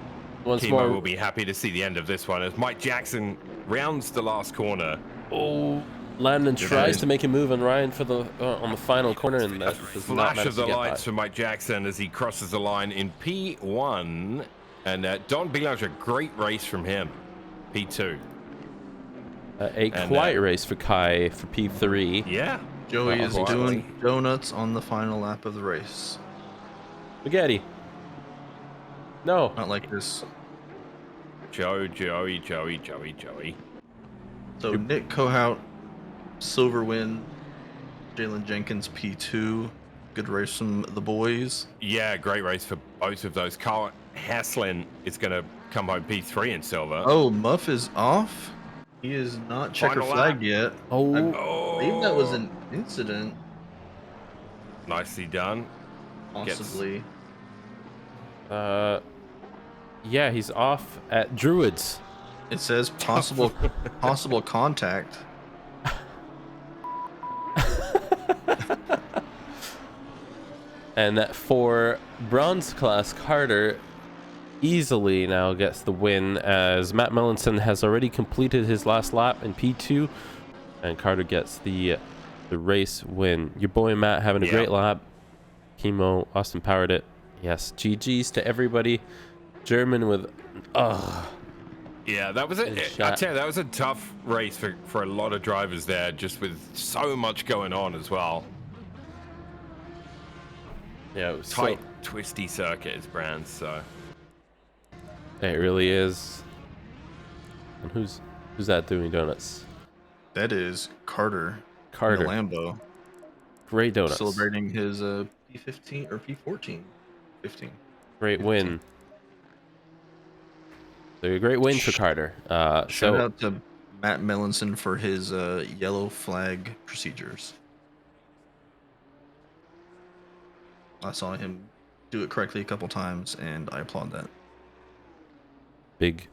Chemo will be happy to see the end of this one as Mike Jackson rounds the last corner. Oh, Landon tries to make a move on Ryan for the on the final corner, and that does flash not of the lights for Mike Jackson as he crosses the line in P1, and Don Belanger, great race from him, P2. A quiet race for Kai for P3. Yeah. Joey is doing donuts on the final lap of the race. Spaghetti. No. Not like this. Joey. So Nick Kohout, silver win. Jalen Jenkins, P2. Good race from the boys. Yeah, great race for both of those. Carl Haslin is going to come home P3 in silver. Oh, Muff is off. He is not checker flagged yet. Oh. I believe that was an incident. Nicely done. Possibly. Yeah, he's off at Druids. It says possible contact. And that for bronze class, Carter easily now gets the win as Matt Mellinson has already completed his last lap in P2, and Carter gets the race win. Your boy Matt having a great lap. Chemo, Austin powered it. Yes, GG's to everybody. German with yeah, that was it. I tell you, that was a tough race for a lot of drivers there, just with so much going on as well. Yeah, it was tight, twisty circuit is Brands, so. It really is. And who's that doing donuts? That is Carter. Carter. In the Lambo. Great donuts. Celebrating his P15 or P14. 15. Great P15. win. So a great win for Carter. Shout out to Matt Mellinson for his yellow flag procedures. I saw him do it correctly a couple times, and I applaud that. Big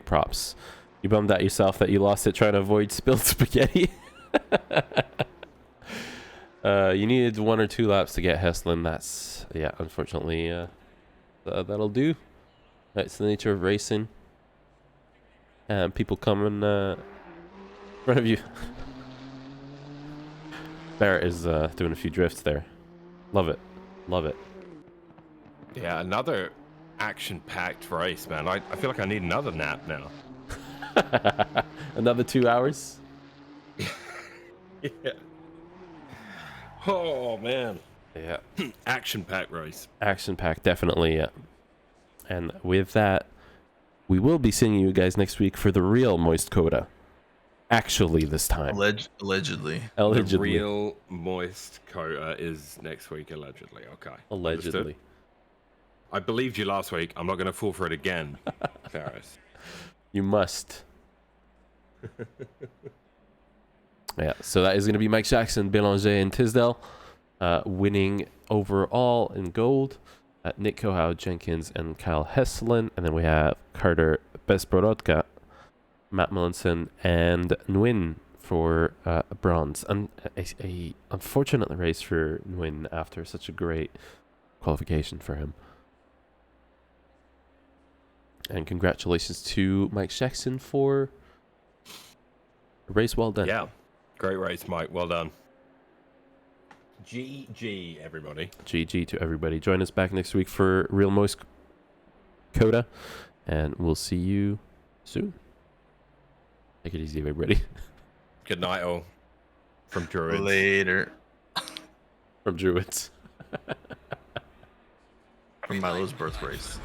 props. You bummed out yourself that you lost it trying to avoid spilled spaghetti? You needed 1 or 2 laps to get Heslin. That's, yeah, unfortunately, that'll do. That's the nature of racing. And people coming in front of you. Barrett is doing a few drifts there. Love it. Love it. Yeah, another action-packed race, man. I feel like I need another nap now. Another 2 hours? Yeah. Oh, man. Yeah. Action-packed race. Action-packed, definitely, yeah. And with that, we will be seeing you guys next week for the real Moist Coda. Actually, this time. Allegedly. The real Moist Coda is next week, allegedly. Okay. Allegedly. Understood. I believed you last week. I'm not going to fall for it again, Ferris. You must. Yeah, so that is going to be Mike Jackson, Belanger, and Tisdale winning overall in gold. Nick Kohow, Jenkins, and Kyle Heslin. And then we have Carter Bezborodka, Matt Millinson, and Nguyen for bronze. And a unfortunate race for Nguyen after such a great qualification for him. And congratulations to Mike Jackson for a race well done. Yeah, great race, Mike. Well done. GG, everybody. GG to everybody. Join us back next week for Real Moist Coda, and we'll see you soon. Take it easy, everybody. Good night, all. From Druids. Later. From Druids. From Milo's birth race.